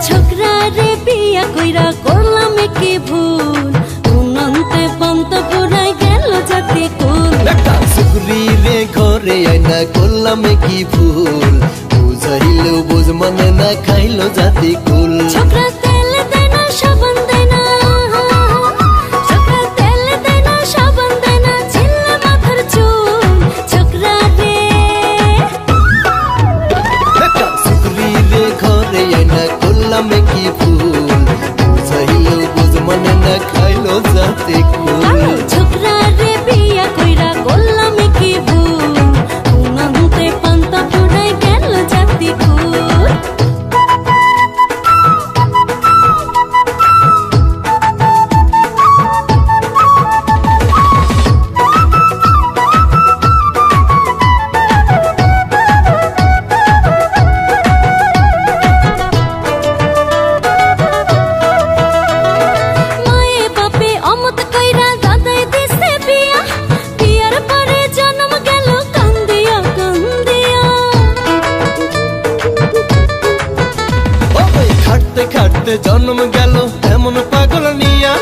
छोकरा रे बिया कइरा करलाम की भूल उनंते पंत पुराई गेल जाति कुल একটা সুগরি রে ঘরে আইনা করলাম কি ভুল বুঝাইলো বুঝ মানে না খাইলো জাতি কুল छोकरा तेल देना साबन देना छोकरा तेल देना साबन देना छिल्ले माथार चुल छोकरा रे একটা সুগরি রে ঘরে আইনা করলাম কি ভুল বুঝাইলো বুঝ মানে না খাইলো জাতি কুল छोकरा रे बिया कइरा करलाम की भूल उनंते पंत पुराई गेल जाति कुल খাটতে জন্ম গেল এমন পাগল নিয়া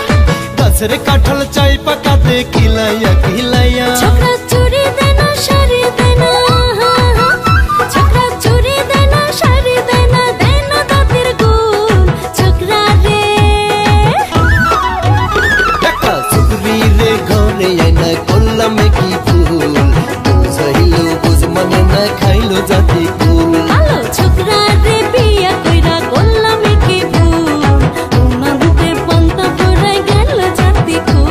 গাছের কাঁঠাল চাই পাকাতে কিলাইয়া কিলাইয়া छोकरा चूड़ी देना शाड़ी देना छोकरा चूड़ी देना शाड़ी देना देना दातिर गुल छोकरा रे একটা সুগরি রে ঘরে আইনা করলাম কি ভুল বুঝাইলো বুঝ মানে না খাইলো জাতি কুল আলো छोकरा रे बिया कइरा करलाम की भूल उनंते पंत पुराई गेल जाति कुल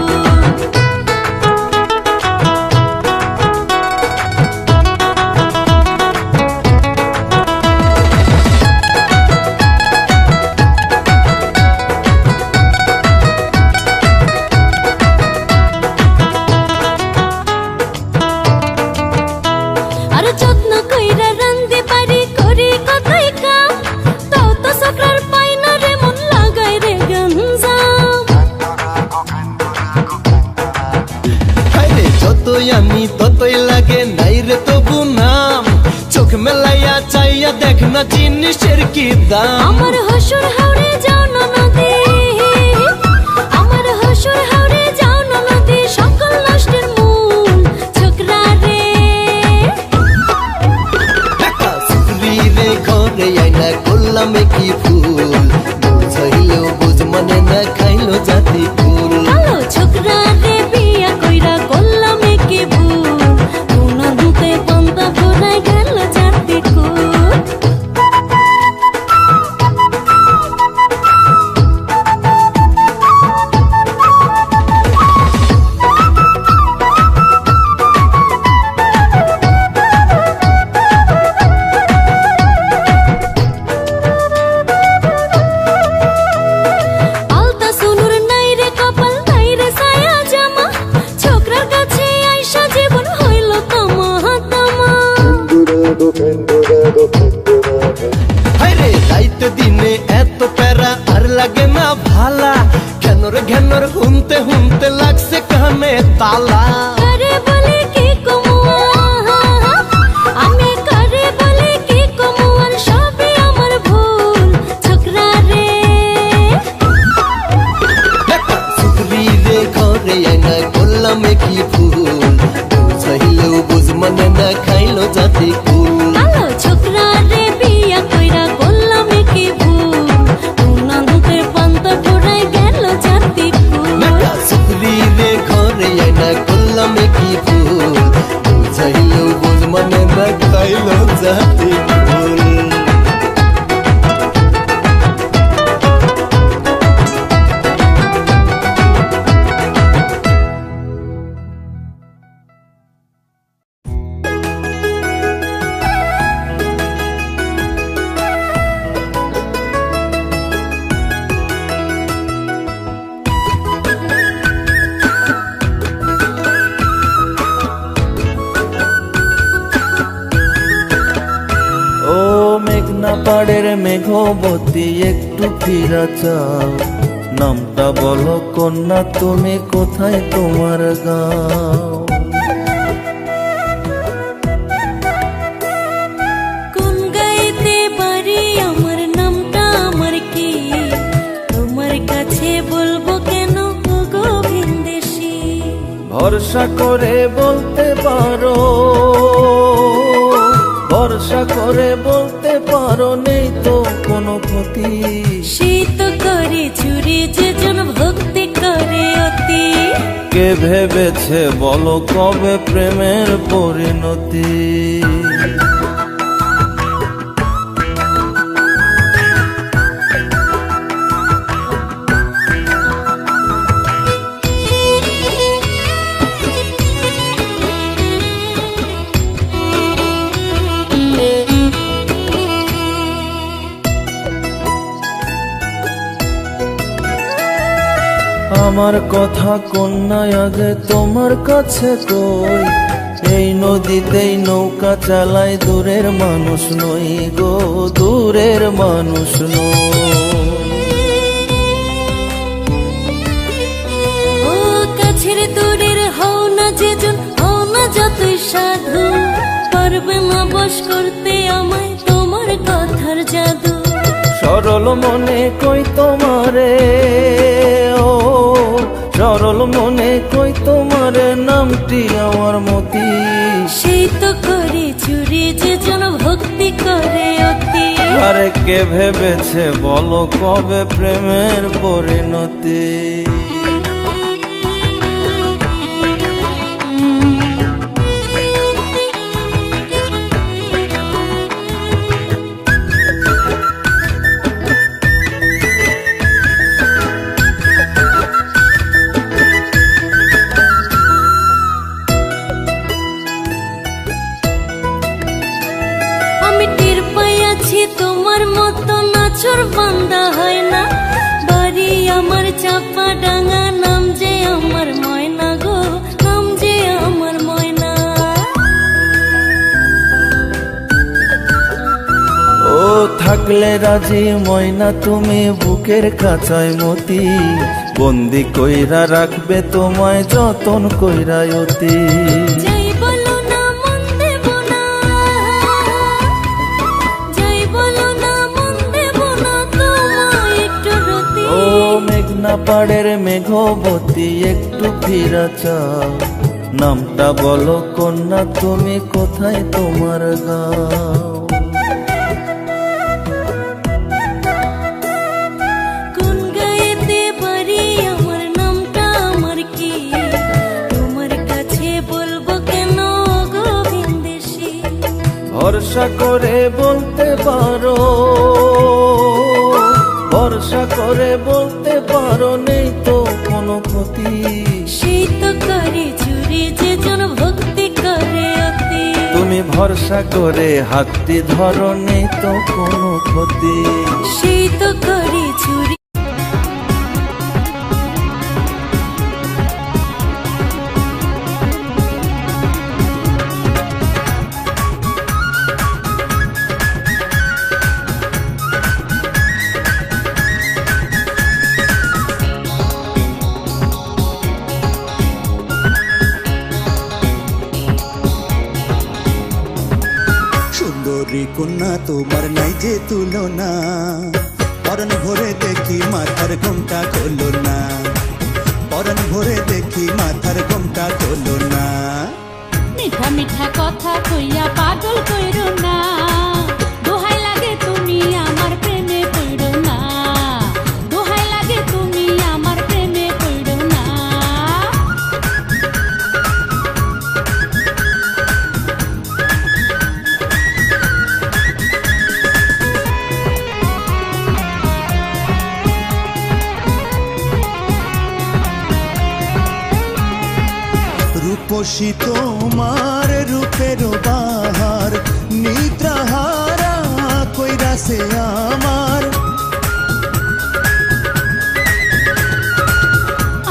আরে যত্ন কইরা রান্দে পারি করি কতই কাম তাও তো সকার পাই না রে মন লাগাই রে গঞ্জাম হাইরে যতই আনি ততই লাগে নাই রে তবু নাম চোখ মেলাইয়া চাইয়া দেখ না জিনিসের কি দাম আমার হসুর হাওড়ে যাও না নদী আমার হসুর হাওড়ে যাও না নদী সকল নষ্টের মূল ছোকরা রে একটা সুগরি রে ঘরে আইনা করলাম কি ভুল বুঝাইলো বুঝ মানে না খাইলো জাতি কুল আলো ছোকরা রে বিয়া কইরা করলাম কি ভুল উনন্তে পন্তা পুরাই গেল জাতি কুল আলতা সুনুর নাই রে কপাল নাই রে ছায়া জামা ছোকরার কাছে আইসা জীবন হইল তামা তামা হাইরে রাইতে দিনে এত প্যারা আর লাগে না ভালা ঘেনর ঘেনর হুনতে হুনতে লাগছে কানে তালা করে বলে কি কমুয়া আমি করে বলে কি কমুয়ার সবই আমার ভুল ছোকরা রে একটা সুগরি রে ঘরে আইনা করলাম কি ভুল বুঝাইলো বুঝ মানে না খাইলো জাতি কুল আলো ছোকরা রে বিয়া কইরা করলাম কি ভুল উনন্তে পন্ত পুরাই গেল জাতি কুল একটা সুগরি রে ঘরে আইনা করলাম পাড়ের মেঘবতী একটু ফিরা চাও, নামটা বলো কন্যা তুমি কোথায় তোমার গাঁও। কোন গাইতে বাড়ি আমার নামটা আমার কি, তোমার কাছে বলবো কেন গো ভিনদেশী। ভরসা করে বলতে পারো, ভরসা করে বলতে পারো নেই তো কোনো ক্ষতি। সেই তো করে চুরি যেজন ভক্তি করে অতি। কে ভেবেছে বলো কবে প্রেমের পরিণতি। আমার কথা কন্যা আগে তোমার কাছে কই, এই নদীতেই নৌকা চালাই দূরের মানুষ নই গো, দূরের মানুষ নই। ও কাছের দূরের হও না যেজন, হও না যতই সাধু, পারবে না বশ করতে আমায় তোমার কথার জাদু। সরল মনে কই তোমারে, ও সরল মনে কই তোমারে, নামটি আমার মতি। সেই তো করে চুরি যেজন ভক্তি করে অতি। আরে কে ভেবেছে বলো কবে প্রেমের পরিণতি। আমি টের পাইয়াছি তোমার মতো নাচর বান্দা হয় না, বাড়ি আমার চাপা ডাঙ্গা, নাম যে আমার ময়না গো, নাম যে আমার ময়না। ও থাকলে রাজি ময়না তুমি বুকের কাঁচায় মতি, বন্দি কইরা রাখবে তোমায় যতন কইরা অতি। যাই বলো না মন দেব না, যাই বলো না মন দেব না তোমায় একটু রতি। ও মেঘনা পাড়ের মেঘবতী একটু ফিরা চাও, নামটা বলো কন্যা তুমি কোথায় তোমার গাঁও। কোন গায়েতে বাড়ি আমার নামটা আমার কি, তোমার কাছে বলবো কেন গো ভিনদেশী। ভরসা করে বলতে পারো, ভরসা করে বলতে পারো নেই তো কোনো ক্ষতি। সেই তো করে চুরি যেজন ভক্তি করে অতি। তুমি ভরসা করে হাতটি ধরো নেই তো কোনো ক্ষতি। সেই তো করে চুরি। সুন্দরী কন্যা তোমার নাই যে তুলনা, পরন ভরে দেখি মাথার ঘোমটা খোলো না, পরন ভরে দেখি মাথার ঘোমটা খোলো না। মিঠা মিঠা কথা কইয়া পাগল কইরো না, দোহাই লাগে তুমি আমার প্রেমে পড়ো না, দোহাই লাগে তুমি আমার প্রেমে পড়ো না। রূপসী তোমার রূপের বাহার, নিদ্রাহারা কইরাছে আমার।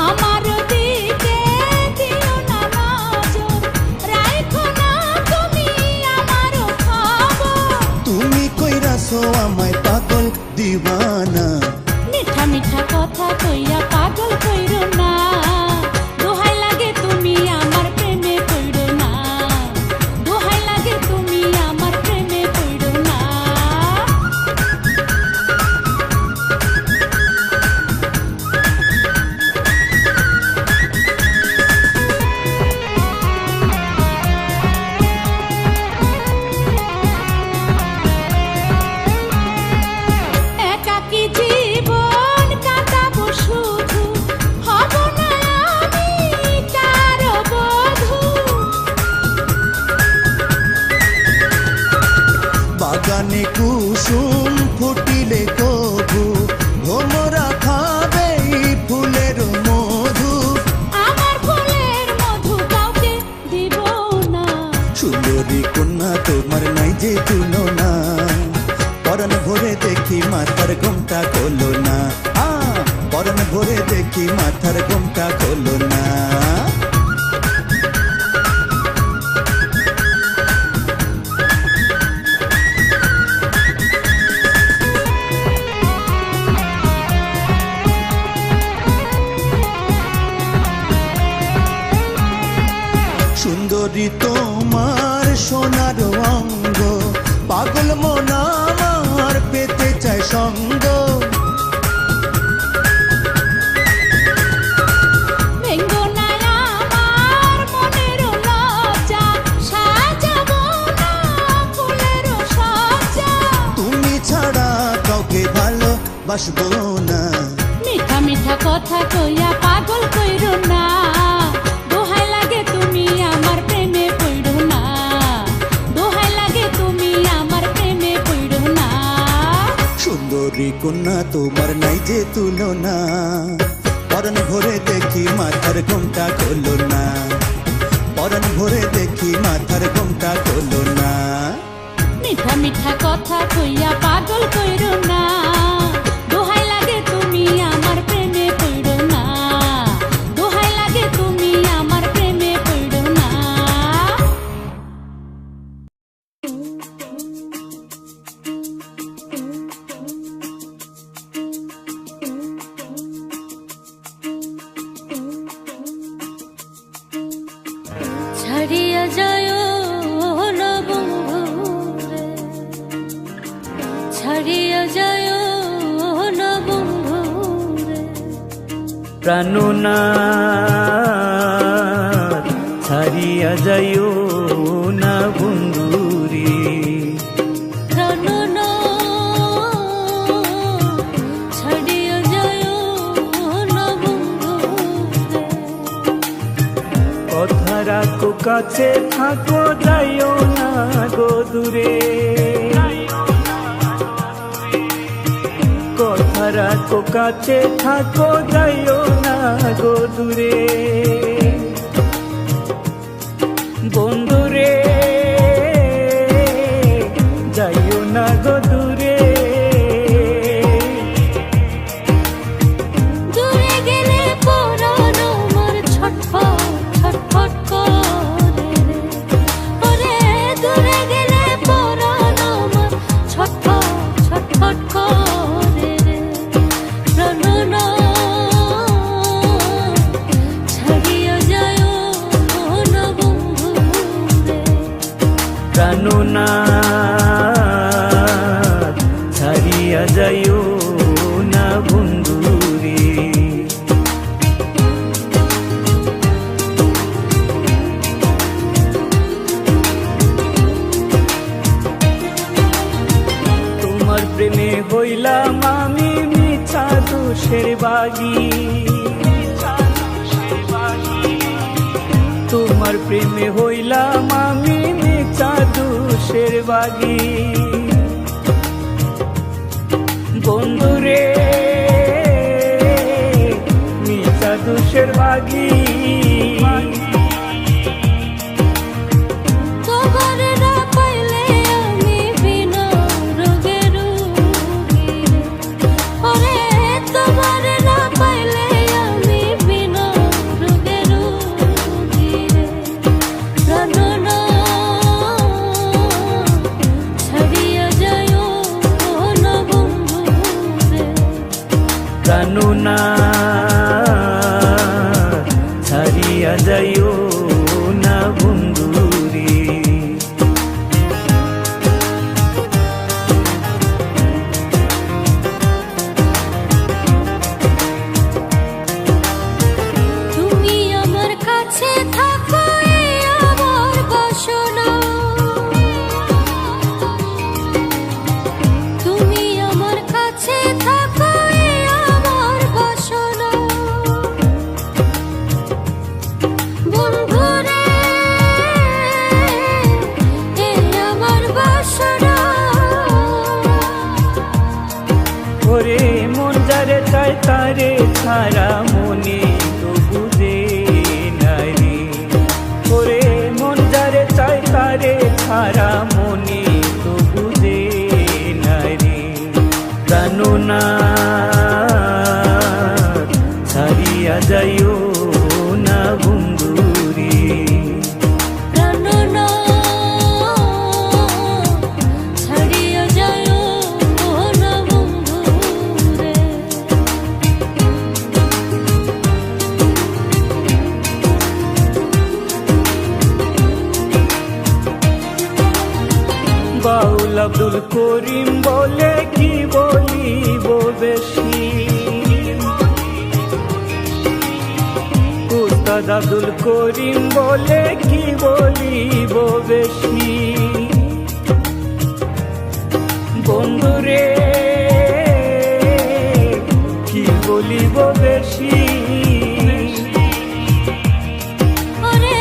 আমার দিকে দিও না নজর, রাখো না তুমি আমার খবর। তুমি কইরাছো তোমার নাই যে তুলনা পরাণ ভরে দেখি মাথার ঘোমটা খোলো না পরাণ ভরে দেখি মাথার ঘোমটা খোলো না সুন্দরী তোমার সোনার অঙ্গ পাগল মন আমার পেতে চায় সঙ্গ ভেঙ্গো না আমার মনের লজ্জা, সাজাবো না ফুলের সজ্জা। তুমি ছাড়া কাউকে ভালোবাসবো না মিঠা মিঠা কথা কইয়া পাগল কইরো না, দোহাই লাগে তুমি আমার প্রেমে পড়ো না, দোহাই লাগে তুমি আমার প্রেমে পড়ো না। সুন্দরী কন্যা তোমার নাই যে তুলনা পরাণ ভরে দেখি মাথার ঘোমটা খোলো না পরাণ ভরে দেখি মাথার ঘোমটা খোলো না মিঠা মিঠা কথা কইয়া পাগল কইরো না, দোহাই লাগে তুমি আমার প্রেমে পড়ো না, দোহাই লাগে তুমি আমার প্রেমে পড়ো না। ছাড়িয়া যায় না বন্ধুরে, ছাড়িয়া যায় না বন্ধুরে, প্রাণনাথ ছাড়িয়া যাইও না বন্ধুরে, প্রাণনাথ ছাড়িয়া যায় না বন্ধুরে, কথা রাখো কাছে থাকো যাইও না গো দূরে, কথা রাখো কাছে থাকো যাইও না গো দূরে, বন্ধুরে যাইও না গো দূরে, দূরে গেলে পরাণ আমার ছটফট ছটফট করে রে, ওরে দূরে গেলে পরাণ আমার ছটফট ছটফট করে রে, প্রাণনাথ ছাড়িয়া যায় না বন্ধুরে, প্রাণনাথ ছাড়িয়া যাইও না বন্ধুরে। তোমার প্রেমে হইলাম আমি মিছা দোষের বাগী, তোমার প্রেমে হইলাম আমি মিছা দোষের বাগী, বন্ধুরে মিছা দোষের বাগী, তোমার না পাইলে আমি বিনা রোগে রোগী রে, ওরে তোমার না পাইলে আমি বিনা রোগে রোগী রে, প্রাণনাথ ছাড়িয়া যায় না বন্ধুরে, প্রাণনাথ ছাড়িয়া যাইও না বন্ধুরে। তুমি আমার কাছে থাকো এই আমার বাসনা, তুমি আমার কাছে থাকো এই আমার বাসনা, বন্ধুরে এই আমার বাসনা, ওরে মন যারে চায় তারে ছাড়া মনে তো বুঝে না রে, ওরে মন যারে চায় তারে ছাড়া আব্দুল করিম বলে কি বলিব বেশি, উস্তাদ আব্দুল করিম বলে কি বলিব বেশি। বন্ধুরে কি বলিব বেশি, ওরে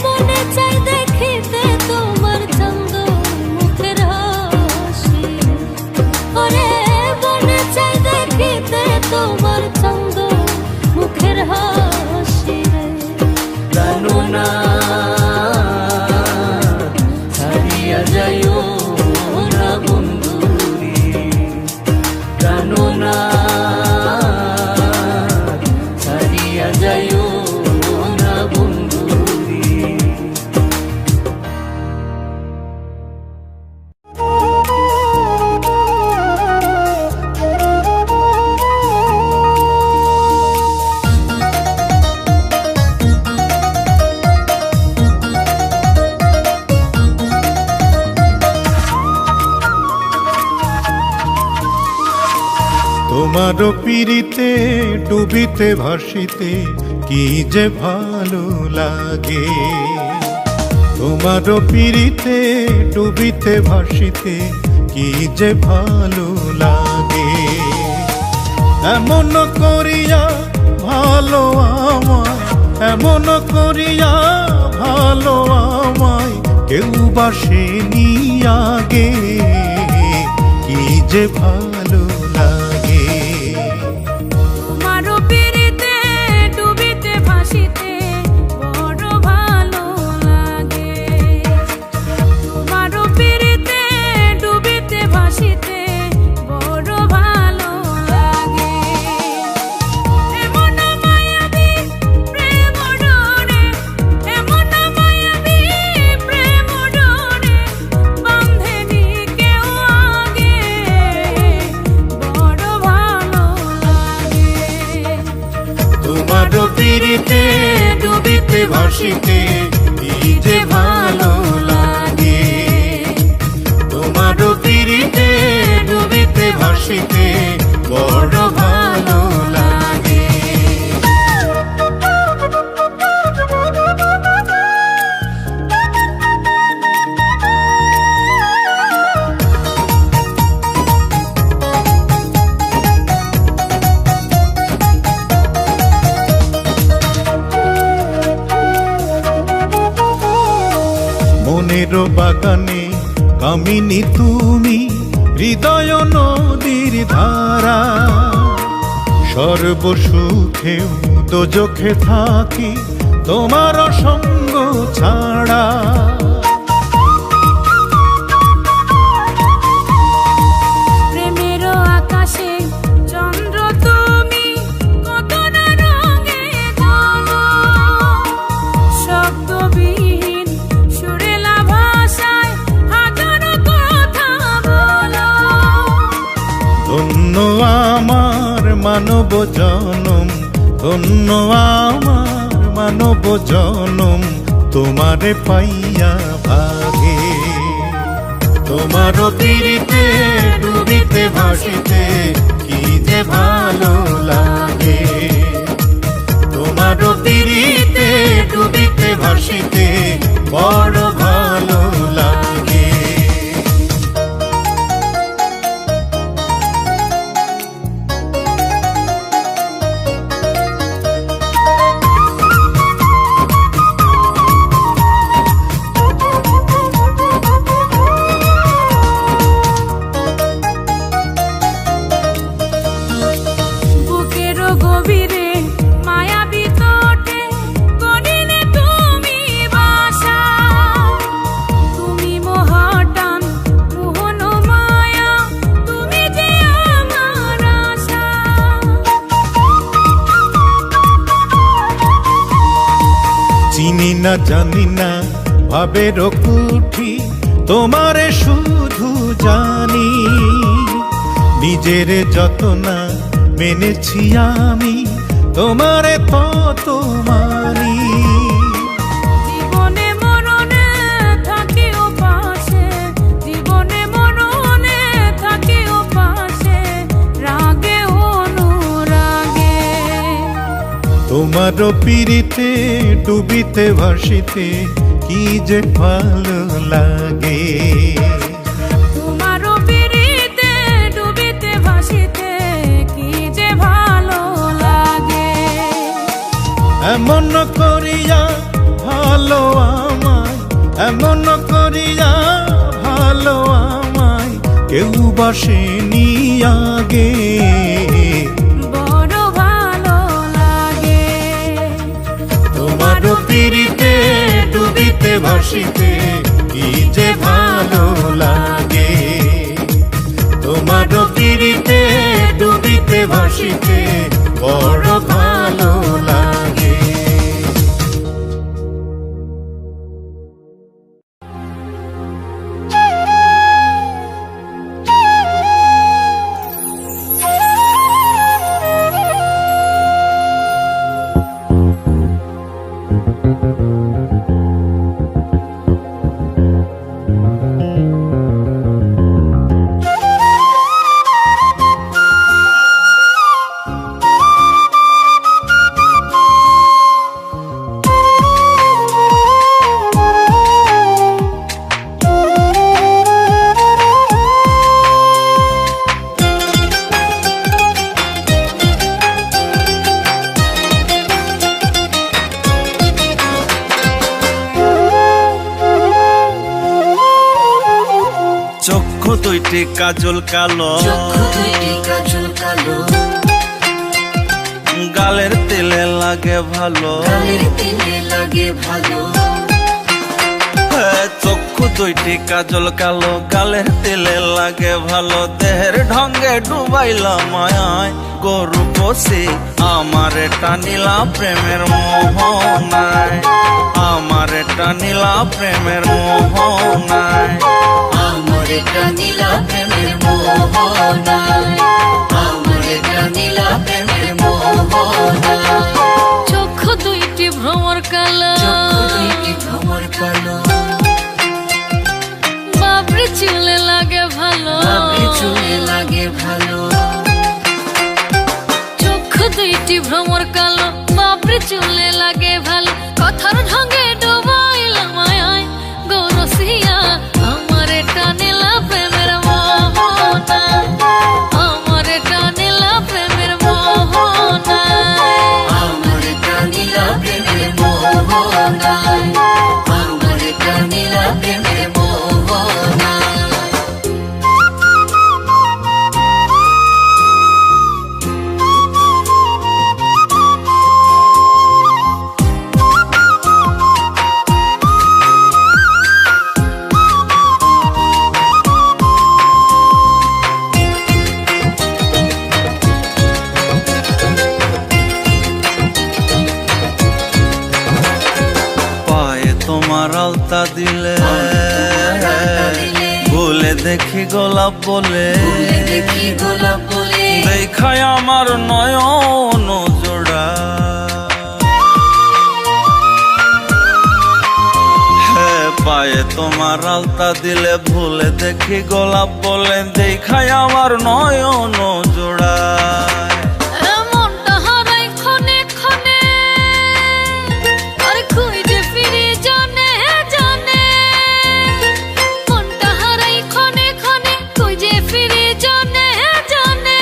মনে চাই দেখিতে তোমার চন্দ মুখের হাসি, ওরে মনে চাই দেখিতে তোমার চন্দ মুখের হাসি রে। জানো না হারিয়া যাইও না বন্ধুরে, জানো না হারিয়া যাইও না বন্ধুরে। তোমারও পিরিতে ডুবিতে ভাসিতে কি যে ভালো লাগে, তোমারও পিরিতে ডুবিতে ভাসিতে কি যে ভালো লাগে। এমন করিয়া ভালো আমায়, এমন করিয়া ভালো আমায় কেউ বাসেনি আগে, কি যে ভালো লাগে। তোমারও পিরিতে ডুবিতে ভাসিতে বড় ভালো লাগে, তোমারও পিরিতে ডুবিতে ভাসিতে বড় ভালো লাগে। এমন মায়াবী প্রেম ডোরে, এমন মায়াবী প্রেম ডোরে বাঁধেনি কেউ আগে, বড় ভালো লাগে। তোমারও পিরিতে ডুবিতে ভাসিতে কি যে ভালো লাগে, তোমারও পিরিতে ডুবিতে ভাসিতে বড় ভালো লাগে। মনের বাগানে কামিনী তুমি, হৃদয় নদীর ধারা, সর্বসুখেও দোজখে থাকি তোমার সঙ্গ ছাড়া। প্রেমের আকাশে চন্দ্র তুমি, কত না রঙে জ্বলো, শব্দবিহীন সুরেলা ভাষায় হাজারো কথা বলো। ধন্য আমার মানব জনম, ধন্য আমার মানব জনম, তোমারে পাইয়া ভাগে। তোমারও পিরিতে ডুবিতে ভাসিতে কি যে ভালো লাগে, তোমারও পিরিতে ডুবিতে ভাসিতে বড় ভালো লাগে। বুকেরও গভীরে মায়াবী তোটে করিলে তুমি বাসা, তুমি মহাটান মোহন মায়া, তুমি যে আমার আশা। চিনি না জানি না ভাবের কুঠি, তোমারে শুধু জানি, নিজের যত না মেনেছি আমি তোমারে তত মানি। জীবনে মরণে থাকিও পাশে, জীবনে মরণে তোমারও পিরিতে ডুবিতে ভাসিতে কি যে ভালো লাগে। তোমারও পিরিতে ডুবিতে ভাসিতে কি যে ভালো লাগে। এমন করিয়া ভালো আমায়, এমন করিয়া ভালো আমায় কেউ বাসেনি আগে। বড় ভালো লাগে তোমারও পিরিতে ডুবিতে ভাসিতে কি যে ভালো লাগে। তোমারও পিরিতে ডুবিতে ভাসিতে বড় ভালো লাগে। চক্ষু দুইটি কাজল কালো, গালের তেলে লাগে ভালো। হ্যাঁ, চক্ষু দুইটি কাজল কালো, গালের তেলে লাগে ভালো। দেহের ঢঙ্গে ডুবাইলা মায়ায় গরু বসে আমারে টানিলা প্রেমের মোহনায়, আমারে টানিলা প্রেমের মোহনায়। আমারে টানিলা প্রেমের মোহনায়, আমারে টানিলা প্রেমের মোহনায়। চক্ষু দুইটি ভ্রমর কালো, ভ্রমর কালো। বাবরি চুলে লাগে ভালো, বাবরি চুলে লাগে ভালো। চক্ষু দুইটি ভ্রমর কালো, বাবরি চুলে লাগে ভালো। কথার ঢঙ্গে ডুবাইলা মায়ায় গরসিয়া আমারে টানিলা প্রেমের মোহনায়, আমারে টানিলা প্রেমের মোহনায়। আমারে টানিলা প্রেমের মোহনায়, আমারে টানিলা প্রেমের মোহনায়। পায়ে তোমার আলতা দিলে বলে দেখি গোলাপ বলে, দেখি গোলাপ বলে। দেখায় আমার নয়ন জোড়া। হ্যাঁ, পায়ে তোমার আলতা দিলে ভুলে দেখি গোলাপ বলে, দেখায় আমার নয়ন জোড়া। মনটা হারাই ক্ষণে ক্ষণে, আর খুঁজে ফিরে জানে জানে। মনটা হারাই ক্ষণে ক্ষণে, খুঁজে ফিরে জানে জানে।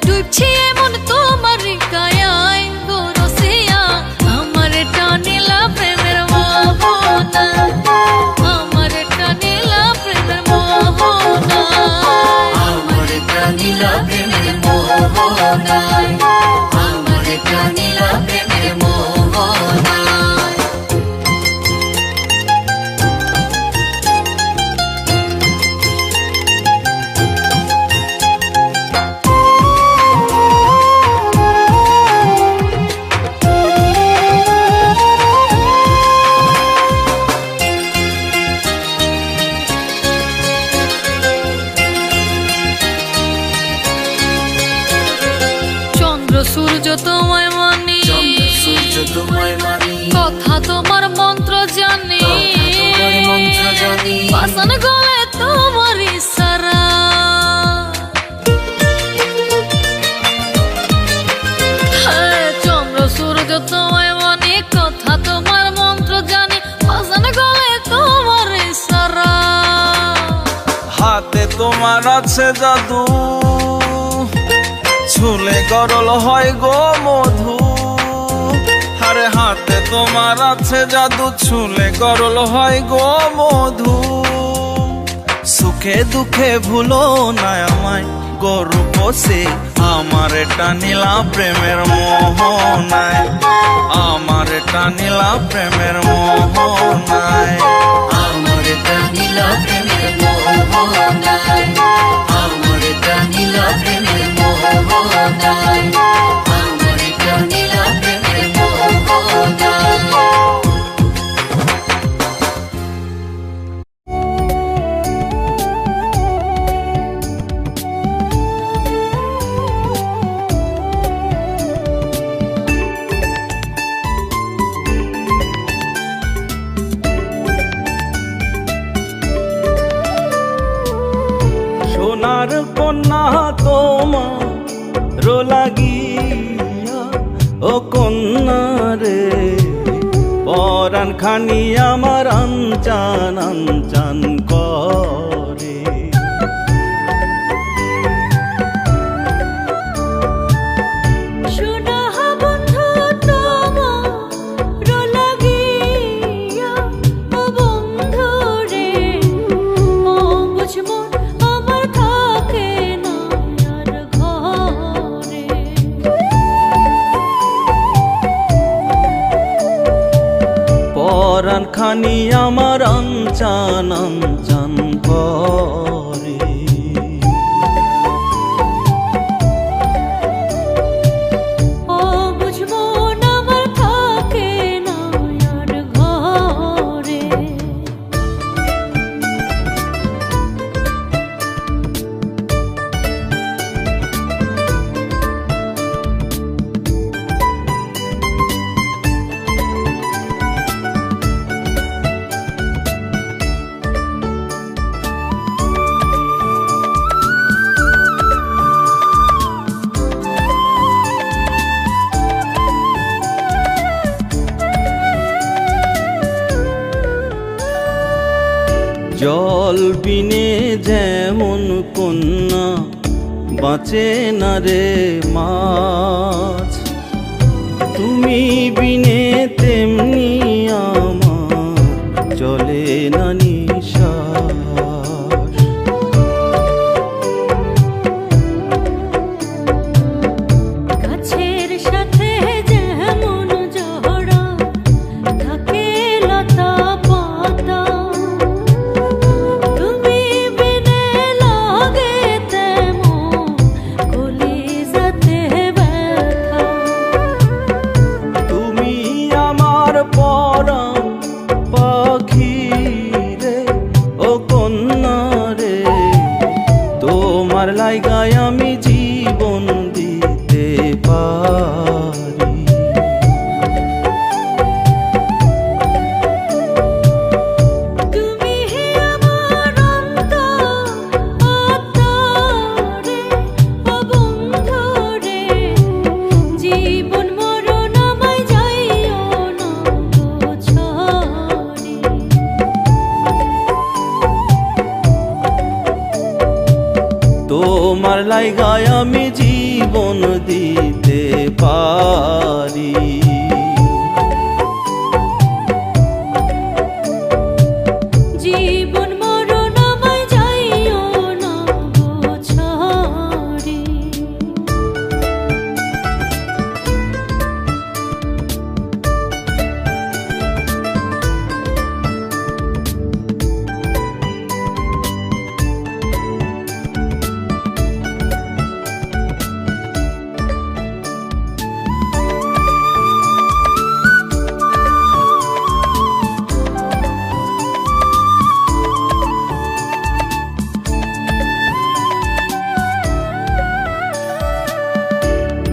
ডুবছি এমন তোমার কায়ায় গরসিয়া আমারে টানিলা প্রেমের মোহনায়, আমারে টানিলা প্রেমের মোহনায়। আমারে টানিলা প্রেমের মোহনায়, আমারে টানিলা প্রেমের মোহনায়। চন্দ্র সূর্য তোমায় মানি, সূর্য তোমায় মানি। কথা তোমার মন্ত্র জানি, মন্ত্র জানি। বাসন গলে তোমার ইশারা। হ্যাঁ, চন্দ্র তোমার আছে জাদু, ছুলে গরল হয় গো মধু। আরে হাতে তোমার আছে জাদু, ছুলে গরল হয় গো মধু। সুখে দুঃখে ভুলো না আমায়, গরু পোষে আমার টানিলা প্রেমের মোহনায়, আমার টানিলা প্রেমের মোহনায়, আমার টানিলা প্রেমের মোহনায়, আমার টানিলা প্রেমের মোহনায়, আমার টানিলা প্রেমের মোহনায়। সোনার কন্যা তোমার লাগিয়া, ও কন্যা রে পরাণ খানি আমার আনচান আনচান করে। শোনা বন্ধু তোমার লাগিয়া, ও বন্ধু রে, ও বুঝবো আমার থাকে না আর ঘরে। পরাণ খানি আমার আনচান আনচান করে। ও বুঝবো না আমার থাকে না আর ঘরে। জল বিনে যেমন কন্যা বাঁচে না রে মাছ, তুমি বিনে তেমনি আমার চলে না নিঃশ্বাস। গাছের সাথে যেমন জড়া থাকে লতা পাতা, তুমি বিনে লাগে তেমন কলিজাতে ব্যথা। তুমি আমার পরাণ পাখি রে, ও কন্যা রে তোমার লাইগায় আমি জীবন দিতে পারি। তুমি আমার আত্মা রে, ও বন্ধু রে, জীবন মরণ আমায় যাইও না গো ছাড়ি। তোমার লাইগায় আমি জীবন দিতে পারি। জীবন মরণ আমায় যাইও না গো ছাড়ি।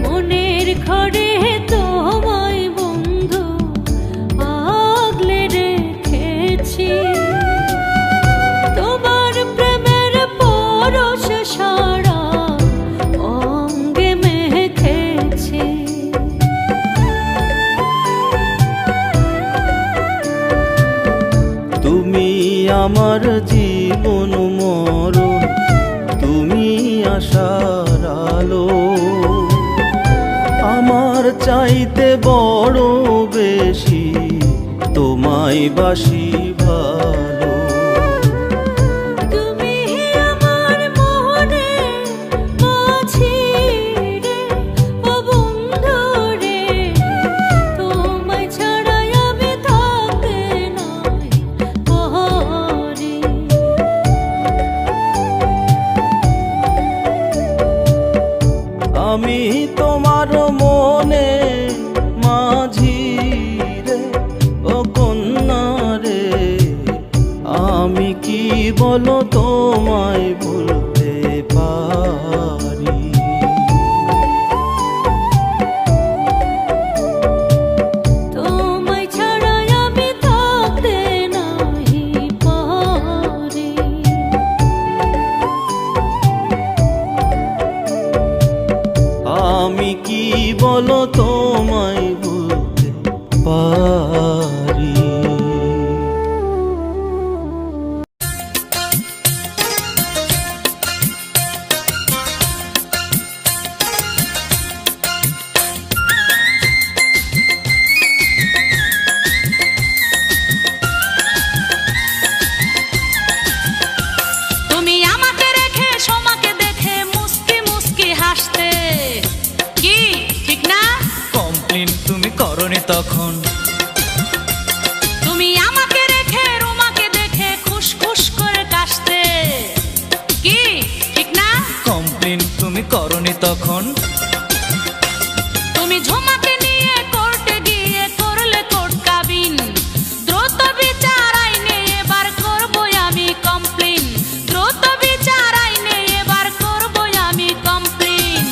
মনের ঘরে তোমায় বন্ধু আগলে রেখেছি, তোমার প্রেমের পরশ সারা অঙ্গে মেখেছি। তুমি আমার জীবন মরণ, আশার আলো। আমার চাইতে বড় বেশি তোমায় বাসি ভালো। তুমি আমার মনে মাঝি রে, ও বন্ধু রে, তোমায় ছাড়া আমি থাকতে নাই পারি। আমি তোমার মনে মাঝি রে, ও কন্যা রে, আমি কি বলো তোমায় বলতে পারি। তোমায় ছাড়া আমি থাকতে নাই পারি। আমি কি বলো তোমায় বলতে পারি। তুমি আমাকে রেখে সোমাকে দেখে মুস্কি মুস্কি হাসতে, কি ঠিক না? কমপ্লেন তুমি করনি তখন, তুমি আমাকে রেখে রোমাকে দেখে খুশখুশ করে কাশতে, কি ঠিক না? কমপ্লেন তুমি করনি তখন। তুমি ঝুমাকে নিয়ে কোর্টে গিয়ে করলে কোর্ট কাবিন, দ্রুত বিচার আইনে এবার করবো আমি কমপ্লেন, দ্রুত বিচার আইনে এবার করবো আমি কমপ্লেন।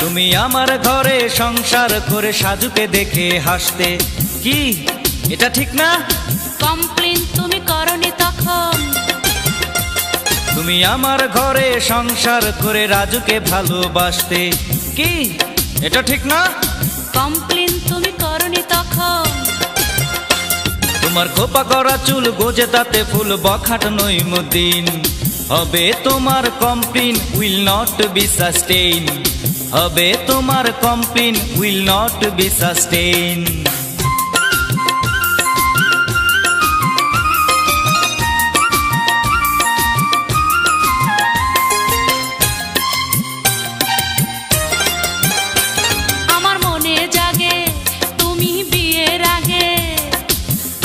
তুমি আমার ঘরে সংসার করে সাজুকে দেখে হাসতে, কি এটা ঠিক না? কমপ্লেন তুমি করনি তখন, তুমি আমার ঘরে সংসার করে রাজুকে ভালোবাসতে, কি এটা ঠিক না? কমপ্লেন তুমি করনি তখন। তোমার খোপা করা চুল গোজে তাতে ফুল বখাট নইমুদ্দিন, হবে তোমার complain will not be sustain, হবে তোমার complain will not be sustain. আমার মনে জাগে তুমি বিয়ের আগে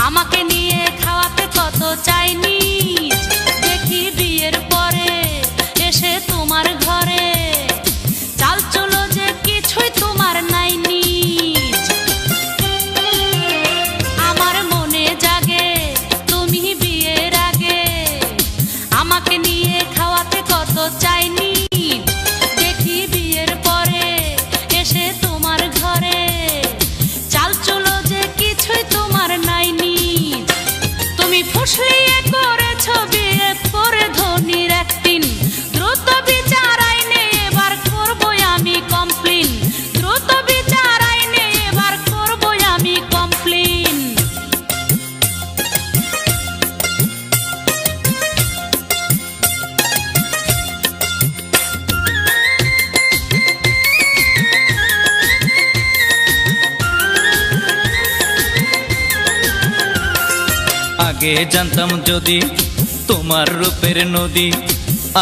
আমাকে নিয়ে খাওয়াতে কত চাইনিজ, দেখি বিয়ের পরে এসে তোমার ঘরে চাল চলো যে কিছুই তোমার নাই নিজ। আমার মনে জাগে তুমি বিয়ের আগে আমাকে নিয়ে খাওয়াতে কত চাইনিজ, দেখি বিয়ের পরে এসে তোমার ঘরে চাল চলো যে কিছুই তোমার নাই নিজ। তুমি ফুসলিয়ে করেছ বিয়ে করে ধনির একদিন, দ্রুত বিচার আইনে এবার করবো আমি কমপ্লেন, দ্রুত বিচার আইনে এবার করবো আমি কমপ্লেন। আগে জানতাম যদি তোমার রূপের নদী,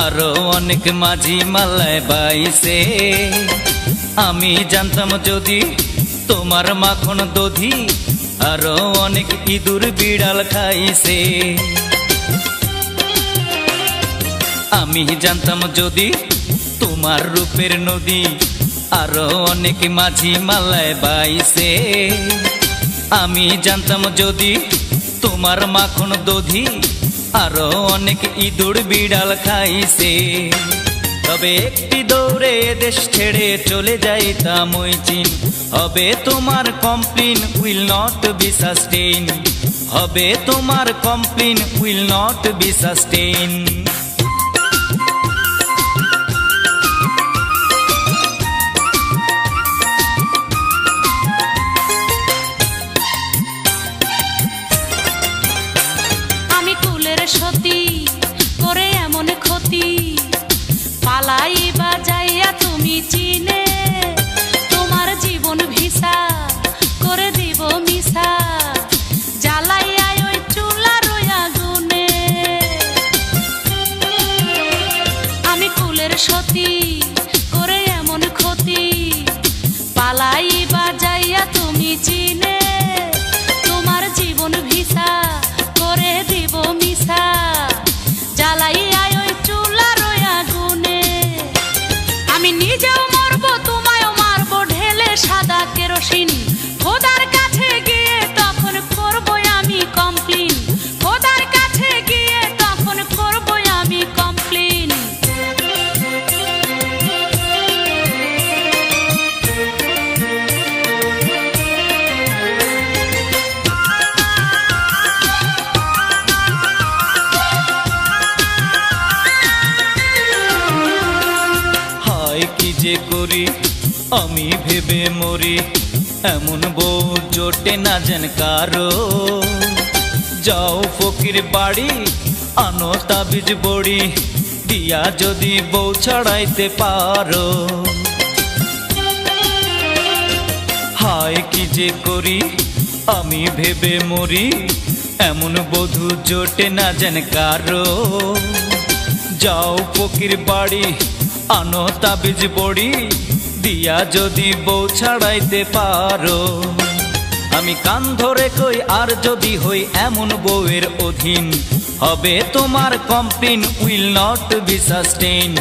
আরো অনেক মাঝি মালায় বাইছে। আমি জানতাম যদি তোমার মাখন দধি, আরো অনেক ইঁদুর বিড়াল খাইছে। আমি জানতাম যদি তোমার রূপের নদী, আরো অনেক মাঝি মালায় বাইছে। আমি জানতাম যদি তোমার মাখন দধি, আরো অনেক ইঁদুর বিড়াল খাইছে। তবে একটি দৌড়ে দেশ ছেড়ে চলে যাইতাম ওই চীন, হবে তোমার complain will not be sustain, হবে তোমার complain will not be sustain. আমি কুলের সতী করে এমন ক্ষতি, আমি ভেবে মরি এমন বউ জোটে না যেন কারো। যাও ফকির বাড়ি আনো তাবিজ বড়ি, দিয়া যদি বউ ছাড়াইতে পারো। হায় কি যে করি আমি ভেবে মরি এমন বধূ জোটে না যেন কারো। যাও ফকির বাড়ি আনো তাবিজ বড়ি, দিয়া যদি বউ ছাড়াইতে পারো। আমি কান ধরে কই আর যদি হই এমন বউয়ের অধীন, হবে তোমার complain will not be sustain,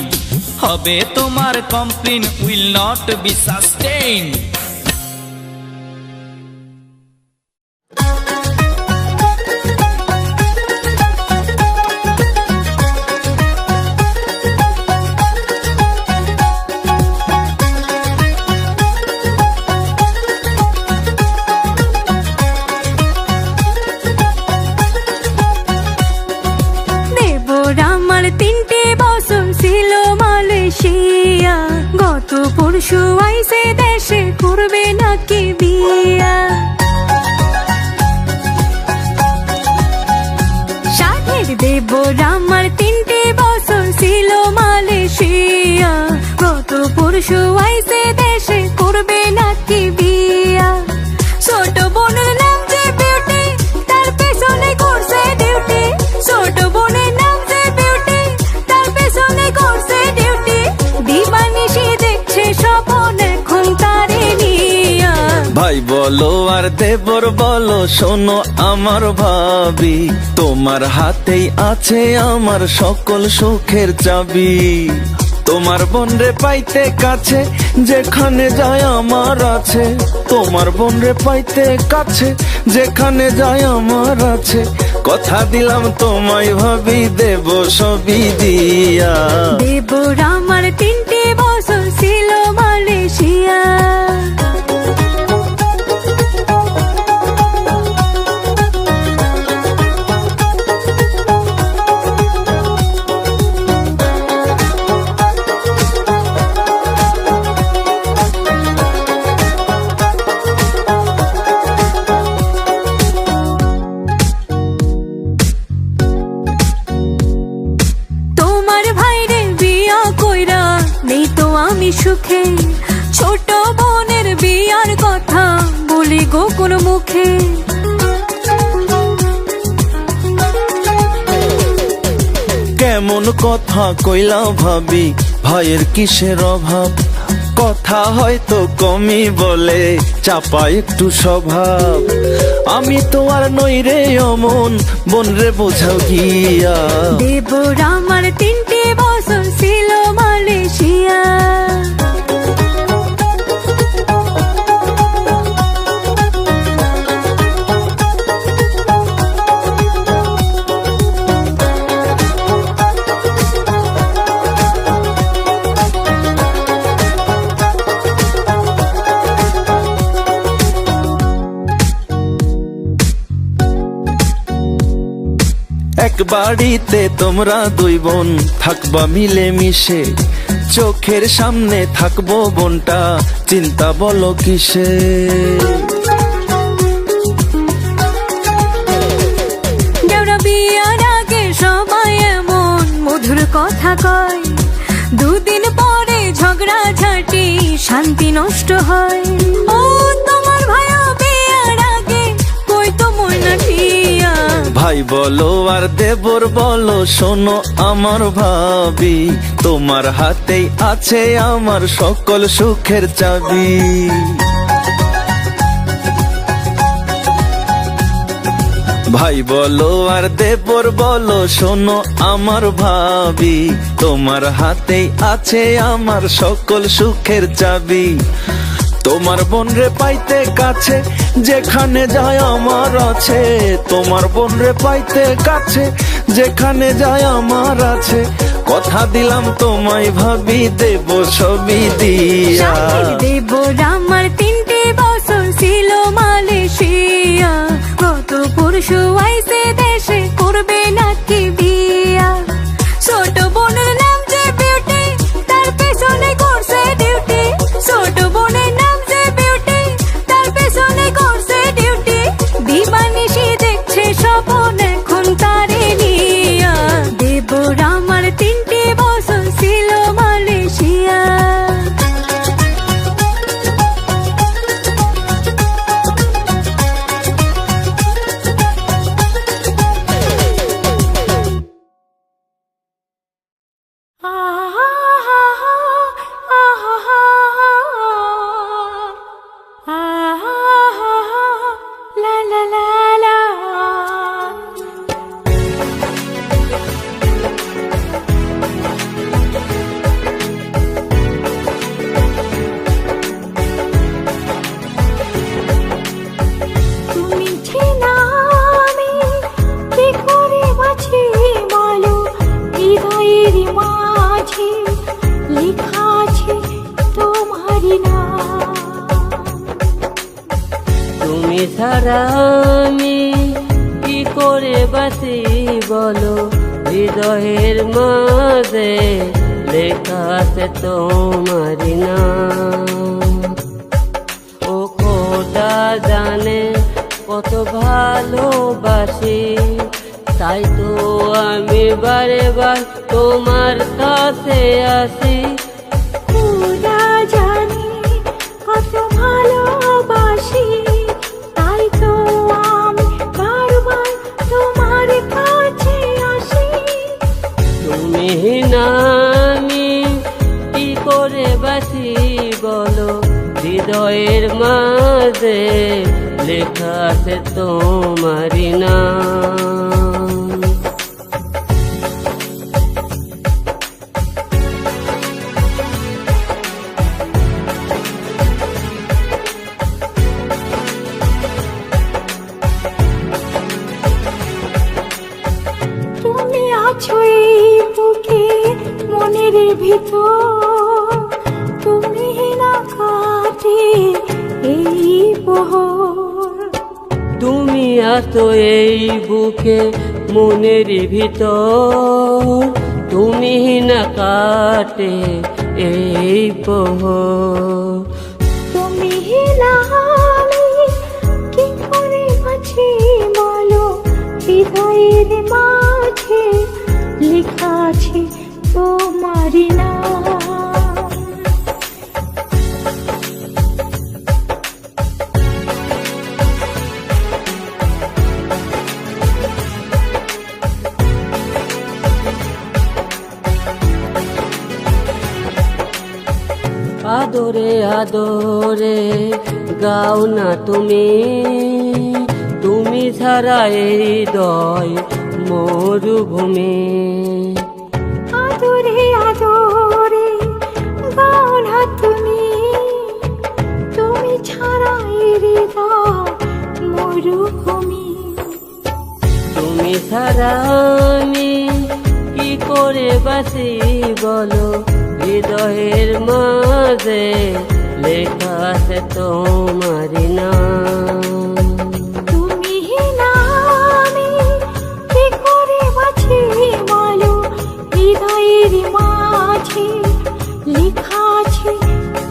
হবে তোমার complain will not be sustain. পরশু আইসে দেশে করবে নাকি বিয়া, সাথের দেবর আমার 3টে বছর ছিল মালয়েশিয়া। গত পরশু আইসে দেশে করবে নাকি বিয়া। ছোট বোনের নাম যে বিউটি, তার পেছনে করছে ডিউটি। ছোট বোনের নাম যে বিউটি, তার পেছনে করছে ডিউটি। দিবানিশি দেখছে স্বপন এখন তারে নিয়া। ভাই বলো আর দেবর বলো শোনো আমার ভাবি, তোমার হাতেই আছে আমার সকল সুখের চাবি। তোমার বোনরে পাইতে কাছে যেখানে যায় আমার আছে, তোমার বোনরে পাইতে কাছে যেখানে যায় আমার আছে। কথা দিলাম তোমায় ভাবি দেব সবই দিয়া। দেবর আমার 3টে বছর ছিল মালয়েশিয়া। সুখে ছোট বোনের বিয়ার কথা বলি গো কোন মুখে। কেমন কথা কইলা ভাবি, ভাইয়ের কিসের অভাব। কথা হয়তো কমই বলে চাপা একটু স্বভাব। আমি তো আর নই রে অমন, বোন রে বোঝাও গিয়া। দেবর আমার 3টে বছর ছিল মালয়েশিয়া। এক বাড়িতে তোমরা 2 বোন থাকবা মিলে মিশে, চোখের সামনে থাকবো বোনটা চিন্তা বলো কিসে। দেওরা বিয়ার আগে সবাই এমন মধুর কথা কয়, 2 দিন পরে ঝগড়া ঝাঁটি শান্তি নষ্ট হয়। ও তোমার ভাইও বিয়ার আগে কই তো ময়না টিয়া। ভাই বলো আর দেবর বলো শোনো আমার ভাবি, তোমার হাতেই আছে আমার সকল সুখের চাবি। ভাই বলো আর দেবর বলো শোনো আমার ভাবি, তোমার হাতেই আছে আমার সকল সুখের চাবি। তোমার বোন রে পাইতে কাছে যেখানে যায় আমার আছে, তোমার বোন রে পাইতে কাছে যেখানে যায় আমার আছে। কথা দিলাম তোমায় ভাবি দেব সবই দিয়া। দেবর আমার 3টে বছর ছিল মালয়েশিয়া। গত পরশু আইসে দেশে করবে নাকি বিয়া। ছোট বোনের নাম যে বিউটি, তার পেছনে করছে ডিউটি। ছোট বোনের ছাড়া আমি কি করে বাঁচি বলো, হৃদয়ের মাঝে লেখা আছে তোমারি নাম। ও খোদা জানে কত ভালোবাসি, তাই তো আমি বারে বার তোমার কাছে আসি। খোদা জানে কত ভালোবাসি, তাই তো আমি বারবার তোমার কাছে আসি। তুমি না আমি কি করে বাঁচি বলো, হৃদয়ের মাঝে লেখা আছে তোমারি নাম। তুমি আছো এই বুকে মনের ভিতর, তুমি না কাটে এই প্রহর। তুমি আছো এই বুকে মনের ভিতর, তুমি না কাটে এই প্রহর। তুমি না আমি কি করে বাঁচি বলো, হৃদয়ের মাঝে লেখা আছে তোমারি নাম। আদরে আদরে গাও না তুমি, তুমি ছাড়া এই হৃদয় মরুভূমি। আদরে আদরে গাও না তুমি, তুমি ছাড়া এই হৃদয় মরুভূমি। তুমি ছাড়া আমি কি করে বাঁচি বলো, হৃদয়ের মাঝে লেখা আছে তোমারি নাম। তুমি না আমি কি করে বাঁচি বলো, হৃদয়ের মাঝে লেখা আছে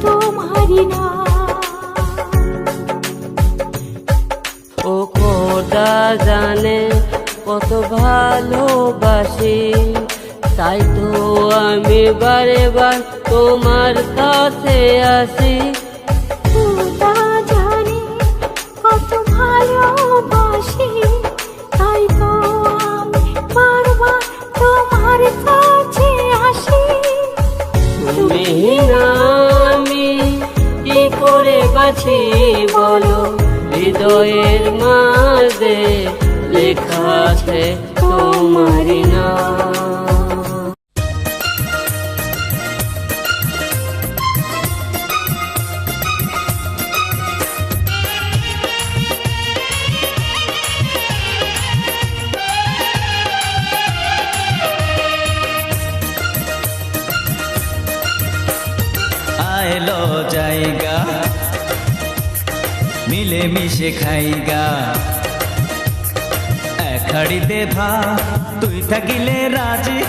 তোমারি নাম। ও খোদা জানে কত ভালোবাসি, তাই তো আমি বারে বার তোমার কাছে আসি। খোদা জানে কত ভালোবাসি, তাই তো আমি বারবার তোমার কাছে আসি। তুমি না আমি কি করে বাঁচি বলো, হৃদয়ের মাঝে লেখা আছে তোমারি নাম। আইলো জায়গা মিলে মিশে খাইগা, এক হাড়িতে ভাত তুই থাকিলে রাজি,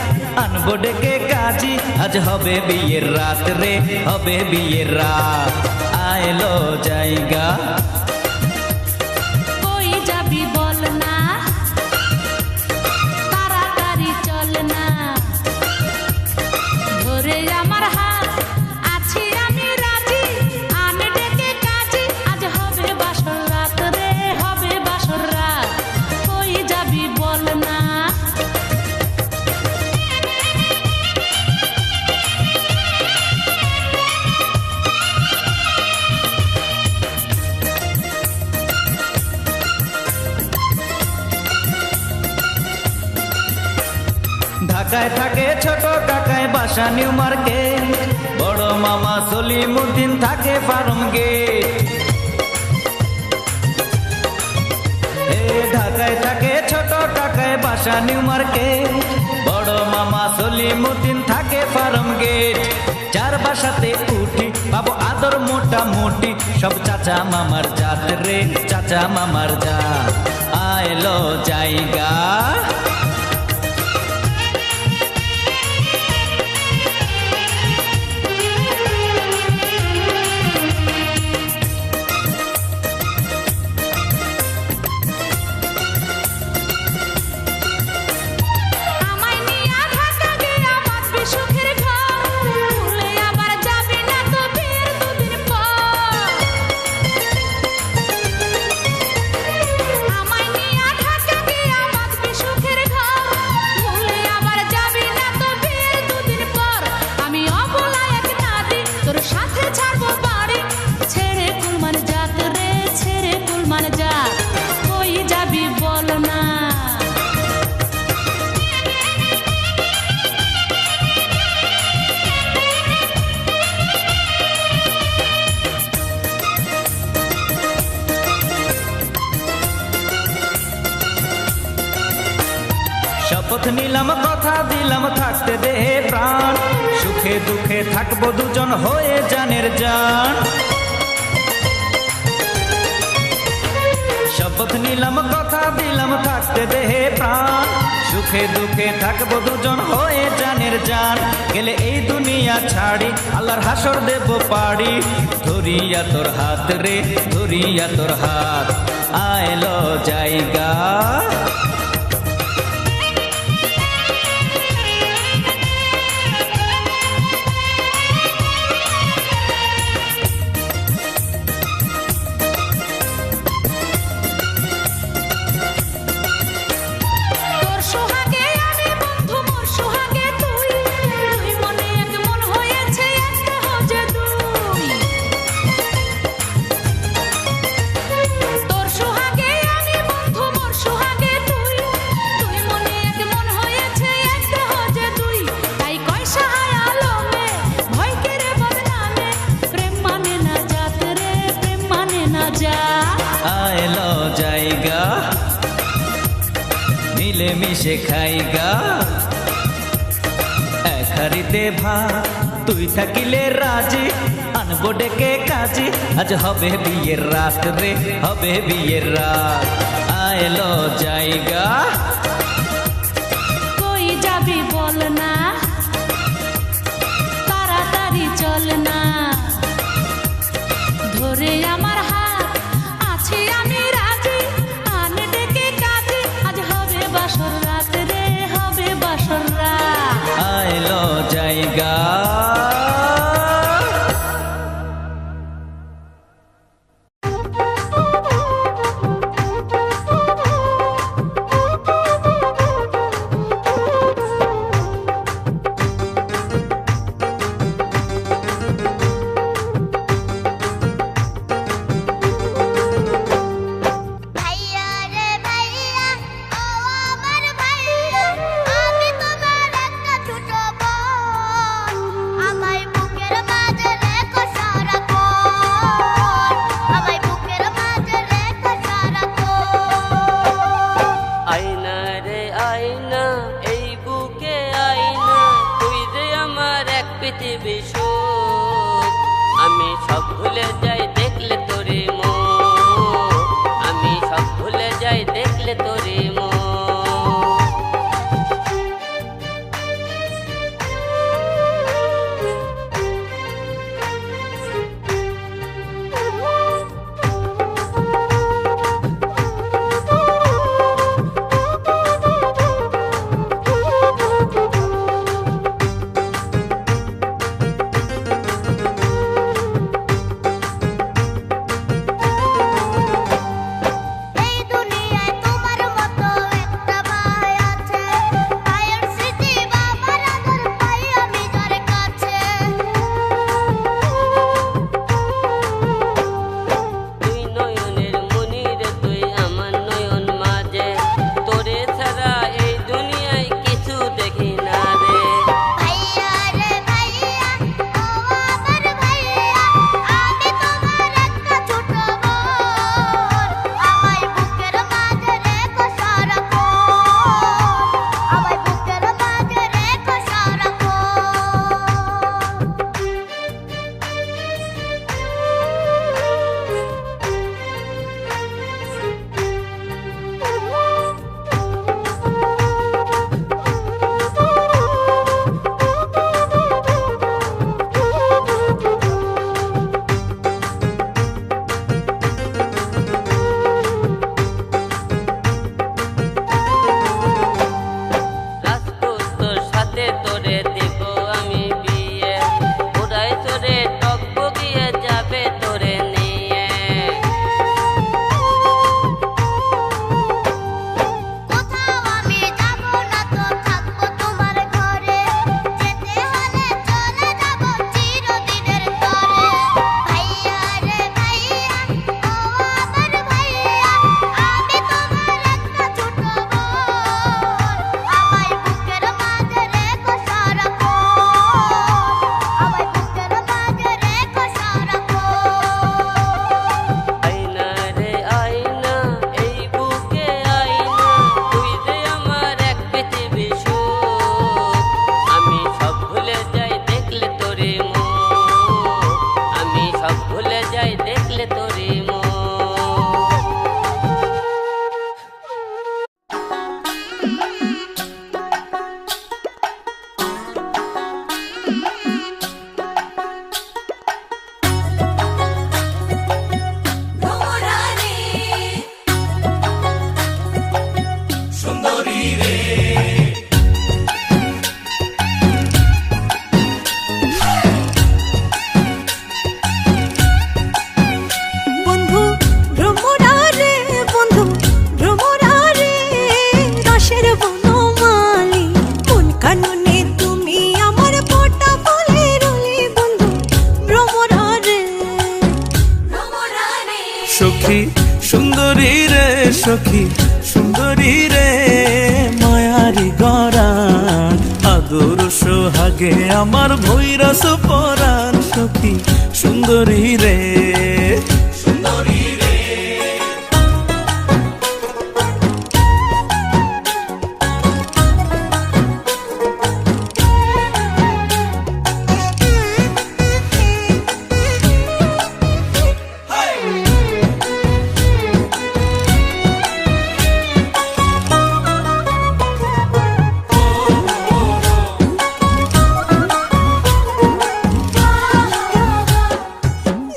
আনবো ডেকে কাজী। আজ হবে বিয়ের রাত রে, হবে বিয়ের রাত। আইলো জায়গা কই যাবি বল না, তাড়াতাড়ি চল না। ধরে আমার হাত আছি আমি রাজি, আন ডেকে কাজী। আজ হবে বাসর রাত রে, হবে বাসর রাত। কই যাবি বল না। ঢাকায় থাকে ছোট কাকায় বাসা নিউ মার্কেট, বড় মামা সলিমুদ্দিন থাকে ফার্ম গেট। ঢাকায় থাকে ছোট কাকায় বাসা নিউ মার্কেট, বড় মামা সলিমুদ্দিন থাকে ফার্ম গেট। যার বাসাতে উঠি পাবো আদর মোটামুটি, সব চাচা মামার জাত রে, চাচা মামার জাত। আইলো জায়গা আমায় নিয়া ঢাকা গিয়া বাঁধবি সুখের ঘর, ভুলে আবার যাবি না তো বিয়ের দুদিন পর। আমায় নিয়া ঢাকা গিয়া বাঁধবি সুখের ঘর, ভুলে আবার যাবি না তো বিয়ের দুদিন পর। আমি অবলা এক নারী তোর সাথে ছাড়বো বাড়ি, ছেড়ে কুলমান জাত রে, ছেড়ে কুলমান জাত। কই যাবি বল না। শপথ নিলাম কথা দিলাম থাকতে দেহে প্রাণ, সুখে দুঃখে থাকবো দুজন হয়ে জানের জান। শপথ নিলাম কথা দিলাম থাকতে দেহে প্রাণ, সুখে দুঃখে থাকবো দুজন হয়ে জানের জান। গেলে এই দুনিয়া ছাড়ি আল্লাহর হাসর দেব পাড়ি, ধরিয়া তোর হাত রে, ধরিয়া তোর হাত। আইলো জায়গা তোর সোহাগে আমি বন্ধু, মোর সোহাগে তুই, দুই মনে এক মন হয়েছে একটা হজে দুই। তোর সোহাগে আমি বন্ধু, মোর সোহাগে তুই, দুই মনে এক মন হয়েছে একটা হজে দুই। তাই কয় সাহায় আলমে ভয় কেড়ে বদনামে, প্রেম মানে না জাত রে, প্রেম মানে না জাত। আইলো জায়গা মিলে মিশে খাইগা, এক হাড়িতে ভাত তুই থাকিলে রাজি, আনবো ডেকে কাজী, আজ হবে বিয়ের রাত রে, হবে বিয়ের রাত। আইলো জায়গা কই যাবি বল না, তাড়াতাড়ি চল না। ধরে আমার হাত আছি আমি রাজি, আন ডেকে কাজী, আজ হবে বাসর রাত রে, হবে বাসর রাত। আইলো জায়গা ভাইয়া রে ভাইয়া, ও আমার ভাইয়া, আমি তোমার একটা ছোট বোন। আমায় বুকের মাঝে রেখো সারাক্ষণ, আমায় বুকের মাঝে রেখো সারাক্ষণ। আয়না রে আয়না, এই বুকে আয়না, তুই যে আমার এক পৃথিবী সুখ। আমি সব ভুলে যাই দেখলে তোরে মন, আমি সব ভুলে যাই দেখলে তোরে মন। এই দুনিয়ায় তোমার মতো সুন্দরী রে মায়ারি গরান আদর সোহাগে আমার ভৈরস পরাণ সখী সুন্দরী রে সুন্দরী রে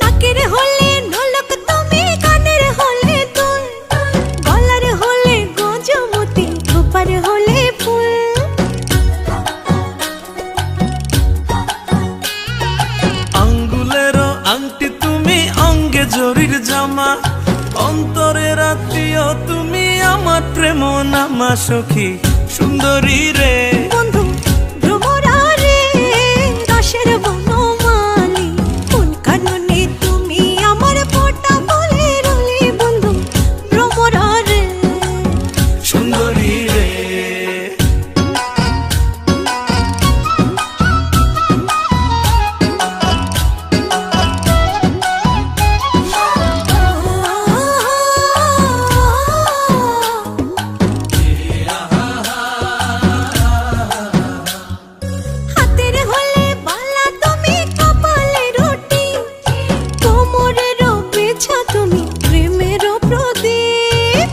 নাকের হলে নলক তুমি কানের হলে দুল গলার হলে গজমতি খোপার হলে ফুল আঙ্গুলের আংটি তুমি অঙ্গে জরির জামা অন্তরের আত্মীয় তুমি আমার প্রেম নামা সখী সুন্দরী রে বন্ধু ভ্রমরা রে দাসের বনমালী কোন কাননে তুমি আমার ফোঁটা বলে রলি বন্ধু ভ্রমরা রে সুন্দরী রে হাতের হলে বালা তুমি কপালে রুটি কোমরের পেছা তুমি প্রেমের প্রদীপ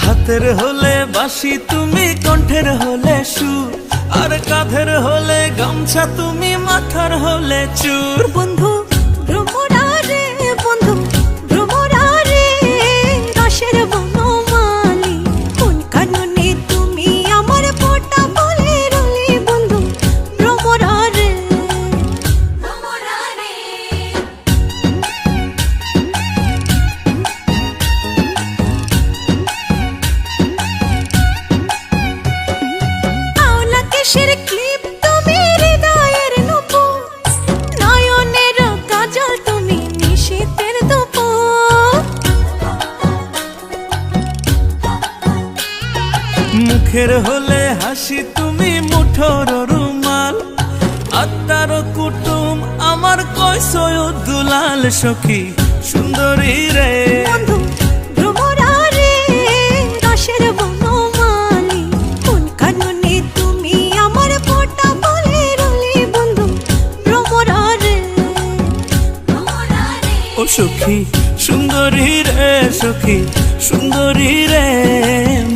হাতের হলে বাঁশি তুমি কণ্ঠের হলে সুর আর কাঁধের হলে গামছা তুমি মাথার হলে চুর বন্ধু ভ্রমরা রে বন্ধু ভ্রমরা রে দাসের বনমালী কোন কাননে তুমি আমার ফোঁটা বলে রলি বন্ধু ভ্রমরা রে ভ্রমরা রে আওলা কেশের ক্লিপ তুমি হৃদয়ের নুপুর নয়নের কাজল তুমি নিশীথের দুপুর মুখের হলে হাসি তুমি মুঠোর রুমাল আত্মার কুটুম আমার কয়সয় দুলাল সখী সুন্দরী রে বন্ধু ভ্রমরা রে দাসের বনমালী কোন কাননে তুমি আমার ফোঁটা বলে রলি বন্ধু ভ্রমরা রে ভ্রমরা রে ও সখী সুন্দরী রে সখী সুন্দরী রে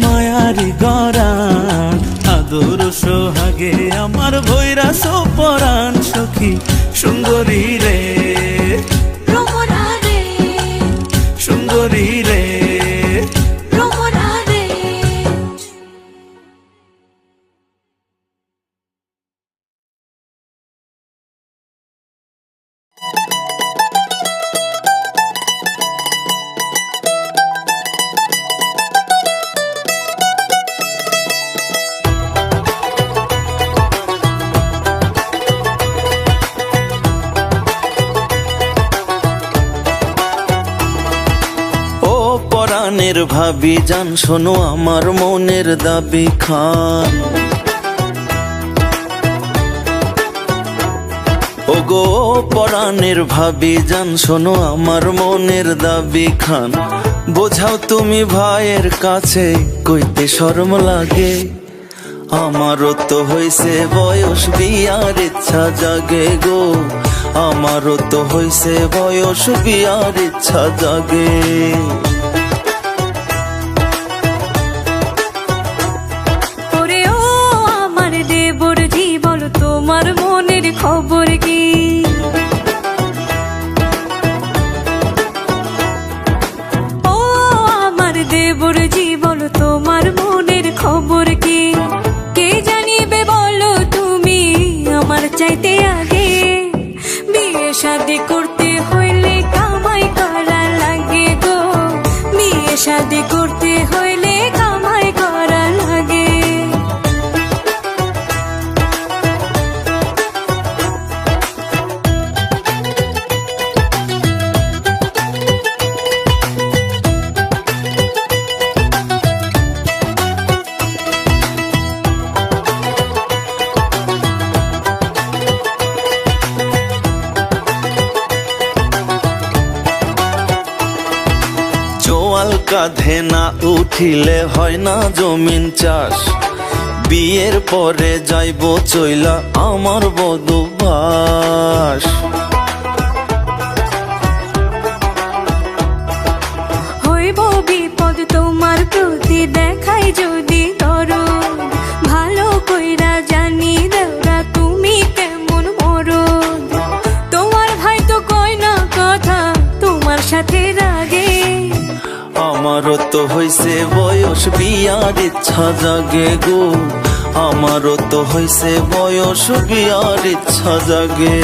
মায়ারি গরান আদর সোহাগে আমার ভৈরাস পরাণ সখী সুন্দরী রে ভ্রমরা রে সুন্দরী রে ভ্রমরা রে ও পরাণের ভাবি জান শোনো আমার মনের দাবি খান ও গো পরাণের ভাবি জান শোনো আমার মনের দাবি খান বোঝাও তুমি ভাইয়ের কাছে কইতে শরম লাগে আমারও তো হইছে বয়স বিয়ার ইচ্ছা জাগে গো আমারও তো হইছে বয়স বিয়ার ইচ্ছা জাগে ওরে ও আমার দেবর জি বলো তোমার মনের খবর কি ও আমার দেবর জি বলো তোমার মনের খবর কি কে জানিবে বলো তুমি আমার চাইতে আগে বিয়ে শাদি করতে হইলে কামাই করা লাগে গো বিয়ে শাদি করতে হইলে কামাই করা লাগে মাল কাঁধে না উঠিলে হয় না জমিন চাষ। বিয়ের পরে যাইব চইলা আমার বধূবাস। হইব বিপদ তোমার প্রতি দেখাই যদি দরদ, ভালো কইরা জানি দেওরা তুমি কেমন মরদ। তোমার ভাই তো কয় না কথা তোমার সাথে রাগে, আমারও তো হইছে বয়স বিয়ার ইচ্ছা জাগে গো, আমারও তো হইছে বয়স বিয়ার ইচ্ছা জাগে।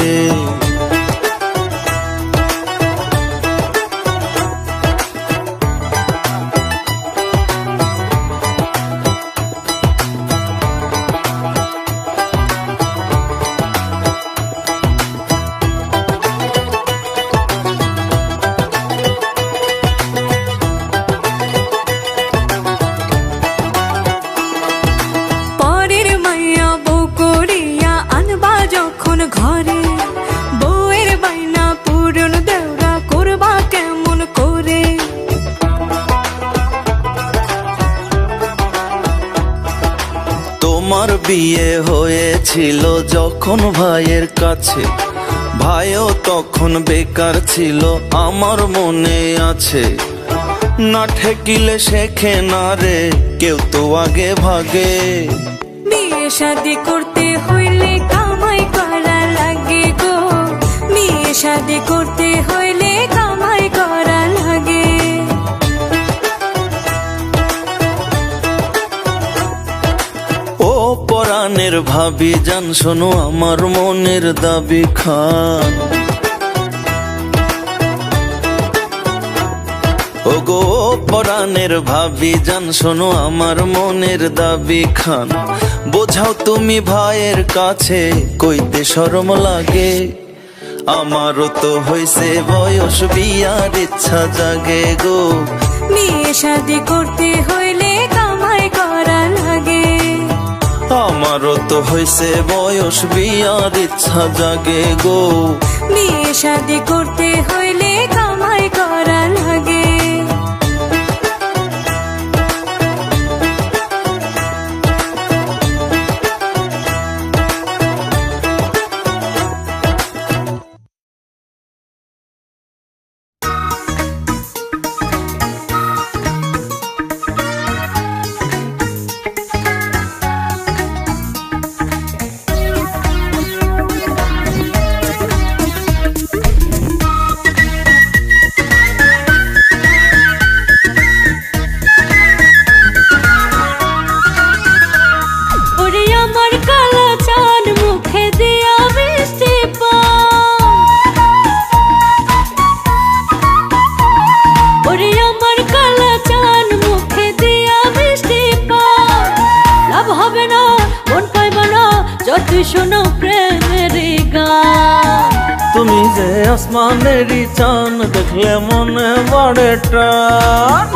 পরের মাইয়া বউ করিয়া আনবা যখন ঘরে, বউয়ের বাইনা পূরণ দেওরা করবা কেমন করে। তোমার বিয়ে হয়েছিল যখন ভাইয়ের কাছে, ভাইও তখন বেকার ছিল আমার মনে আছে। না ঠেকিলে শেখে না রে কেউ তো আগে ভাগে। বিয়ে শাদি করতে হইলে কামাই করা লাগে গো, বিয়ে শাদি করতে হইলে কামাই করা লাগে। ও পরাণের ভাবি জান শোনো আমার মনের দাবি খান, ও গো পরাণের ভাবি জান শোনো আমার মনের দাবি খান। বোঝাও তুমি ভাইয়ের কাছে কইতে শরম লাগে, আমারও তো হইছে বয়স বিয়ার ইচ্ছা জাগে গো। বিয়ে শাদি করতে হইলে কামাই করা লাগে, আমারও তো হইছে বয়স বিয়ার ইচ্ছা জাগে গো। বিয়ে শাদি করতে হইলে কামাই করা লাগে। ওরে আমার কালা চাঁদ মুখে দিয়া বৃষ্টি পান, ওরে আমার কালা চাঁদ মুখে দিয়া বৃষ্টি পান। লাভ হবে না মন পাইবা না যতই শোনো প্রেমের গান। তুমি যে আসমানেরই চান দেখলে মনে বাড়ে টান,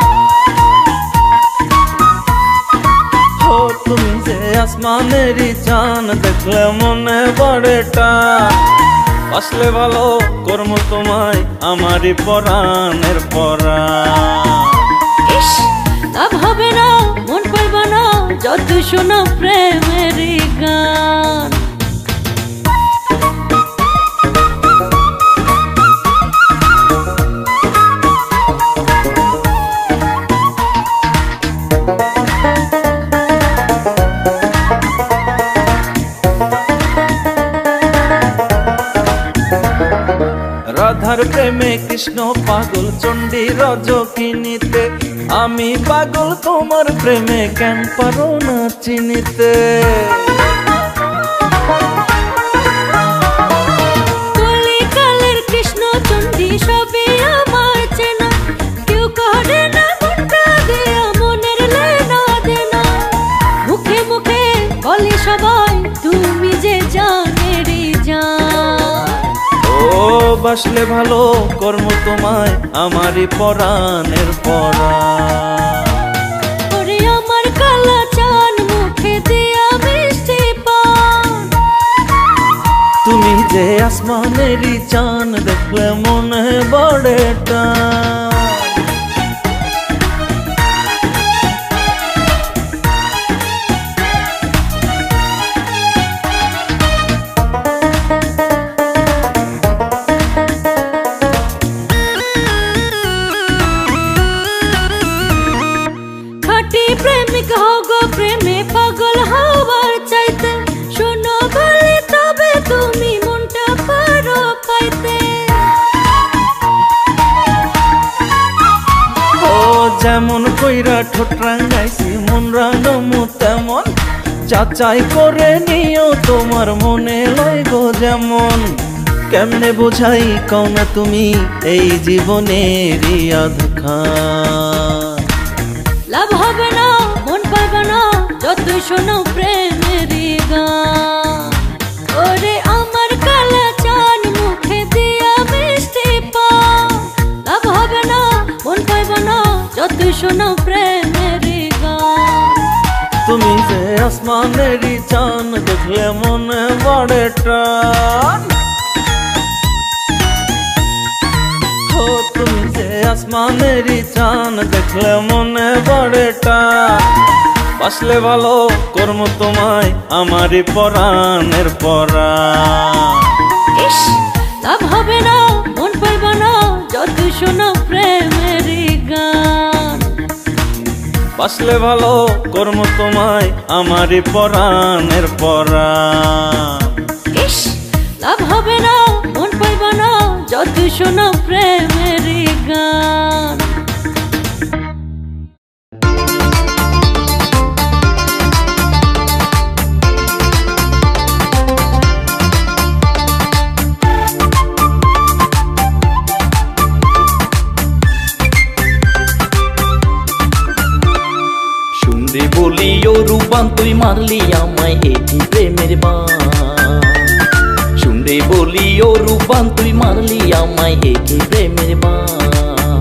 ও তুমি যে আসমানেরই চান দেখলে মনে বাড়ে টান। আসলে ভালো কর্ম তোমায় আমারই পরাণের পরাণ। ইস, লাভ হবে না মন পাইবা না যতই শোনো প্রেমের গান। রাধার প্রেমে কৃষ্ণ পাগল চণ্ডী রজকিনীতে, আমি পাগল তোমার প্রেমে কেন পারো না চিনিতে। কলিকালের কৃষ্ণ চণ্ডী সবই আমার চেনা, কেউ করে না ঘন্টা দেয়া মনের লেনা দেনা। মুখে মুখে বলে সবাই তুমি যে জানেরই জান। ও বাসলে ভালো কর্ম তোমায় আমারই পরাণের পরাণ। ওরে আমার কালা চাঁদ মুখে দিয়া বৃষ্টি পান, তুমি যে আসমানেরই চান দেখলে মনে বড়ে টান। যেমন কইরা ঠোঁট রাঙাইছি মন রাঙামু তেমন, যাচাই করে নিও তোমার মনে লয় গো যেমন। কেমনে বোঝাই কও না তুমি এই জীবনের আধখান। লাভ হবে না মন পাবে না যতই শোনো প্রেমের গান। ওরে আমার কালা চান মুখে দিয়া মিষ্টি পান। লাভ হবে না মন পাইবে না যতই শোনো প্রেমের গান। তুমি যে আসমানেরই চান দেখলে মনে বাড়ে টান। ও তুমি যে আসমানেরই চান দেখলে মনে বাড়ে টান। বাসলে ভালো কর্ম তোমায় আমারই পরাণের পরাণ। ইস লাভ হবে না মন পাইবে না যতই শোনো প্রেমের গান। বাসলে ভালো কর্ম তোমায় আমারই পরাণের পরাণ। ইস লাভ হবে না মন পাইবে না যতই শোনো প্রেমের গান। শুনরে বলি ও রূপান তুই মারলি আমায় এটি প্রেমের বান। শুনরে বলি ও রূপান তুই মারলি আমায় এটি প্রেমের বান।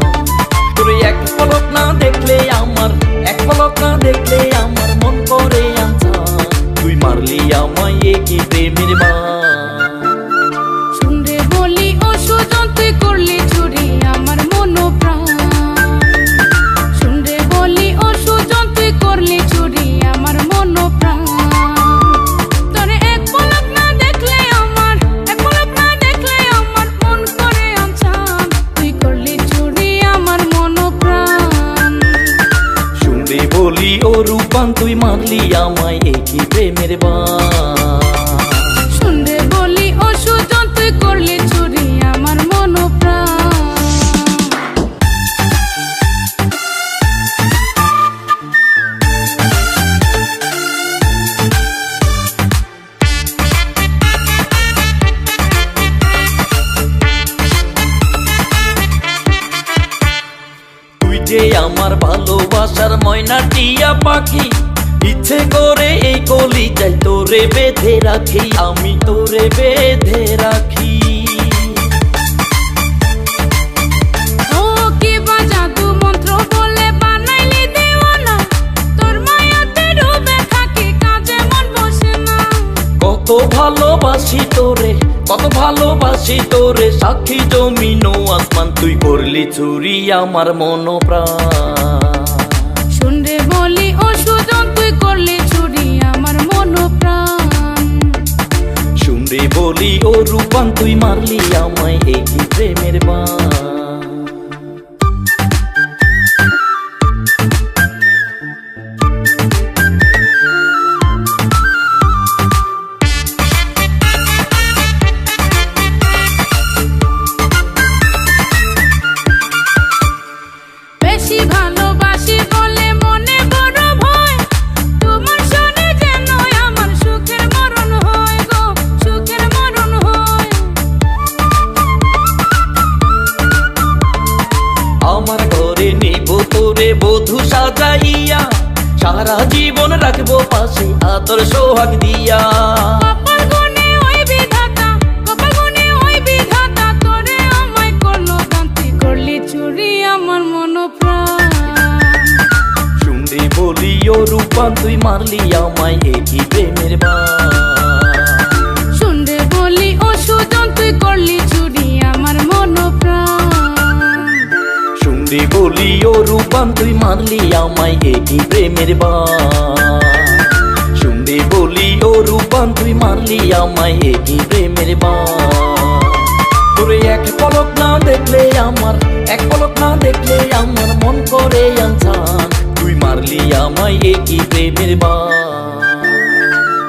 তোরে এক পলক না দেখলে আমার, এক পলক না দেখলে আমার মন করে আনছান। তুই মারলি আমায় এটি প্রেমের বান। শুনরে বলি ও সুজন তুই করলি চুরি আমার মন প্রাণ। শুনরে বলি ও সুজন তুই করলি চুরি আমার মন প্রাণ। তোরে এক পলক না দেখলে আমার, এক পলক না দেখলে আমার মন করে আনছান। তুই করলি চুরি আমার মন প্রাণ। শুনরে বলি ও রূপান তুই মারলি আমায় এটি প্রেমের বান। শুনরে বলি ও সুজন তুই করলি চুরি আমার মন প্রাণ। তুই যে আমার ভালোবাসার ময়না টিয়া পাখি, ইচ্ছে করে এই কলি চাই তোরে বেঁধে রাখি, আমি তোরে বেঁধে রাখি। ও কি বা জাদু মন্ত্র বলে বানাইলি দেওয়ানা। তোর মায়াতে ডুবে থাকি কাজে মন বসে না। কত ভালোবাসি তোরে, কত ভালোবাসি তোরে, সাক্ষী জমিন ও আসমান তুই করলি চুরি আমার মন প্রাণ। শুনরে বলি ও সুজন তুই করলি চুরি আমার মন প্রাণ। শুনরে বলি ও রূপান তুই মারলি আমায় এই প্রেমের বান। বেশি ভালোবাসি বলে মনে বড় ভয়। তোমার শোনে যেন আমার সুখের মরণ হয় গো, সুখের মরণ হয়। আমার ঘরে নিব তোরে বধূ সাজাইয়া, সারা জীবন রাখবো পাশে আদর সোহাগ দিয়া। কপাল গুনে ওই বিধাতা, কপাল গুনে ওই বিধাতা তোরে আমায় করলো দান। তুই করলি চুরি আমার মন প্রাণ। শুনরে বলি ও রূপান তুই মারলি আমায় এই প্রেমের বান। শুনরে বলি ও সুজন তুই করলি চুরি আমার মন প্রাণ। শুনরে বলি ও রূপান তুই মারলি আমায় এই প্রেমের বান। শুনরে বলি ও রূপান তুই মারলি আমায় এই প্রেমের বান। তোরে এক পলক না দেখলে আমার, এক পলক না দেখলে আমার মন করে আনছান। তুই মারলি আমায় এই প্রেমের বান।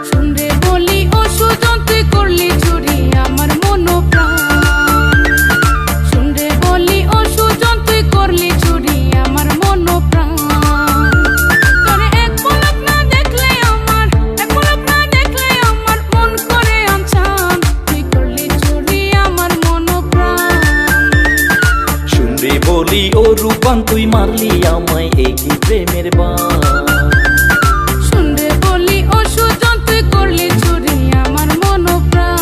শুনরে বলি ও সুজন তুই করলি চুরি আমার মন প্রাণ। শুনরে বলি ও সুজন তুই করলি চুরি আমার মন তুফান তুই মারলি আমায়, এই কি প্রেমের বান? শুনরে বলি অসুজন তুই করলি চুরি আমার মন প্রাণ।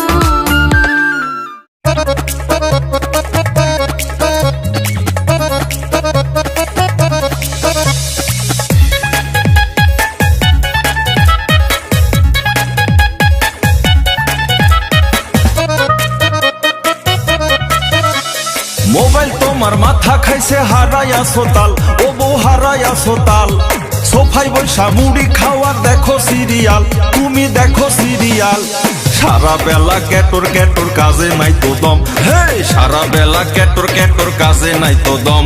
মোবাইল তোমার মাথা খাইছে হারায়া সোতাল, ও বউ হারায়া সোতাল। সোফায় বৈশা মুড়ি খাওয়ার দেখো সিরিয়াল, তুমি দেখো সিরিয়াল। সারা বেলা ক্যাটোর ক্যাটোর কাজে নাই তো দম, হে সারা বেলা ক্যাটোর ক্যাটোর কাজে নাই তো দম।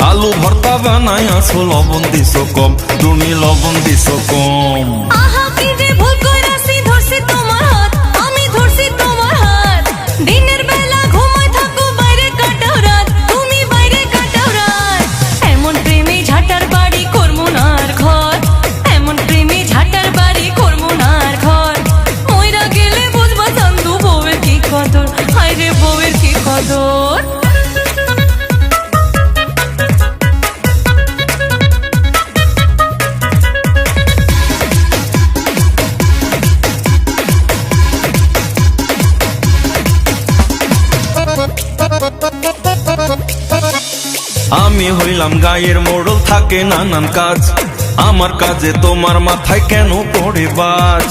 আলু ভর্তা বানাই আসো লবণ দিছো কম, তুমি লবণ দিছো কম। আহা কি যে ভুল কইরাছি, ধরছি তোমার হাত, আমি ধরছি তোমার হাত। দিনের বেলা ঘুমায় থাকো বাইরে কাটাও রাত, তুমি বাইরে কাটাও রাত। এমন প্রেমে ঝাটার বাড়ি করমুনার ঘর, এমন প্রেমে ঝাটার বাড়ি করমুনার ঘর। মইরা গেলে বুঝবা চান্দু বউয়ের কি কদর, হায় রে বউয়ের কি কদর। আমি হইলাম গায়ের মোড়ল, থাকে নানান কাজ। আমার কাজে তোমার মাথায় কেন পড়ে বাজ?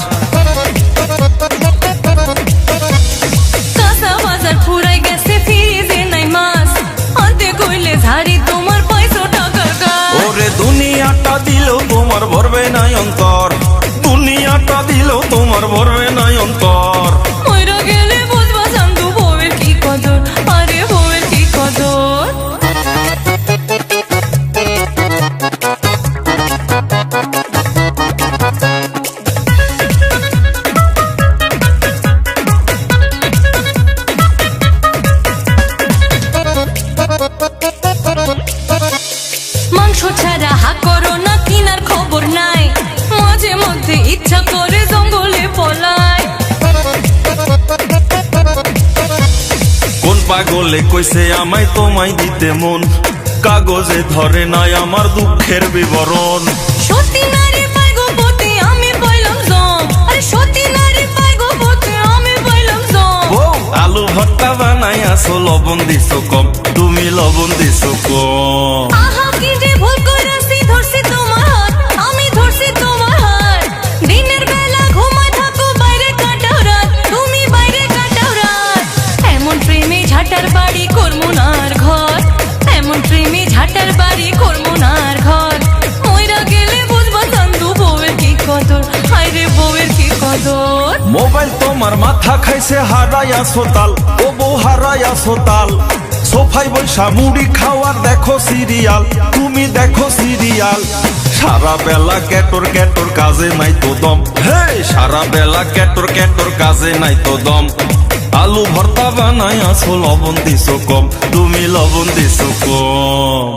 কাঁচা বাজার ফুরাই গেছে, ফ্রিজে নাই মাছ। আনতে কইলে ঝাড়ি তোমার 500 টাকার কাজ। ওরে দুনিয়াটা দিলেও তোমার ভরবে নাই অন্তর, দুনিয়াটা দিলেও তোমার ভরবে নাই অন্তর। মইরা গেলে বুঝবা চান্দু বউয়ের কি কদর, আরে বউয়ের কি কদর। মাংস ছাড়া হা করো না, কিনার খবর নাই। মাঝে মধ্যে ইচ্ছা করে জঙ্গলে পলাই। কোন পাগলে কইছে আমায় তোমায় দিতে মন, কাগজে ধরে নাই আমার দুঃখের বিবরণ। সতী নারী পাইগো পতি আমি পাইলাম জম, আরে সতী নারী পাইগো পতি আমি পাইলাম জম। বউ আলু ভর্তা বানাই আসো লবণ দিছো কম, তুমি লবণ দিছো কম। আহা কি যে ভুল কইরাছি, ধরছি তোমার হাত, আমি ধরছি তোমার হাত। দিনের বেলা ঘুমায় থাকো বাইরে কাটাও রাত, তুমি বাইরে কাটাও রাত। এমন প্রেমে ঝাটার বাড়ি করমুনার ঘর, এমন প্রেমে ঝাটার বাড়ি করমুনার ঘর। মইরা গেলে বুঝবা চান্দু বউয়ের কি কদর, হায় রে বউয়ের কি কদর। মোবাইল তোমার মাথা খাইছে হারায়া সোতাল, ও বউ হারায়া সোতাল। সোফায় বৈশা মুড়ি খাওয়ার দেখো সিরিয়াল, তুমি দেখো সিরিয়াল। সারা বেলা ক্যাটোর ক্যাটোর কাজে নাই তো দম, হে সারা বেলা ক্যাটোর ক্যাটোর কাজে নাই তো দম। আলু ভর্তা বানাই আসো লবণ দিছো কম, তুমি লবণ দিছো কম।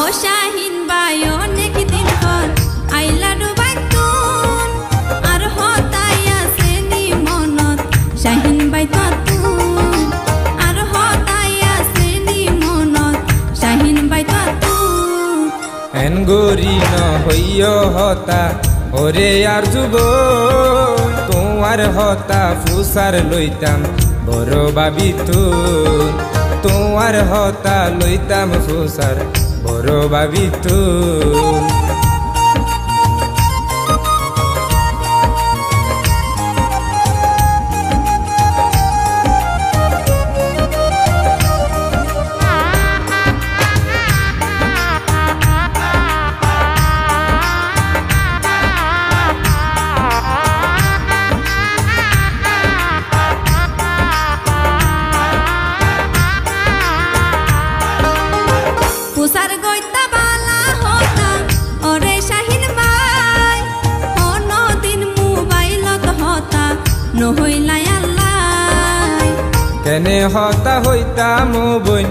ও শাহিন ভাই অনেক দিন পর আইলা ডুবাই তুন, আর হতাই আছে নি মনত শাহিন ভাই তুন, আর হতাই আছে নি মনত শাহিন ভাই তুন। এন গরি ন হইয় হতা ওরে আর যুব, তোমার হতা ফুসার লইতাম বড় বাবি তুন, তোমার হতা লইতাম ফুসার বড় বাবি তুন। পুসার গইতা বালা হতা ওরে নহইলাই আল্লাহ কেনে হতা হইতাম বই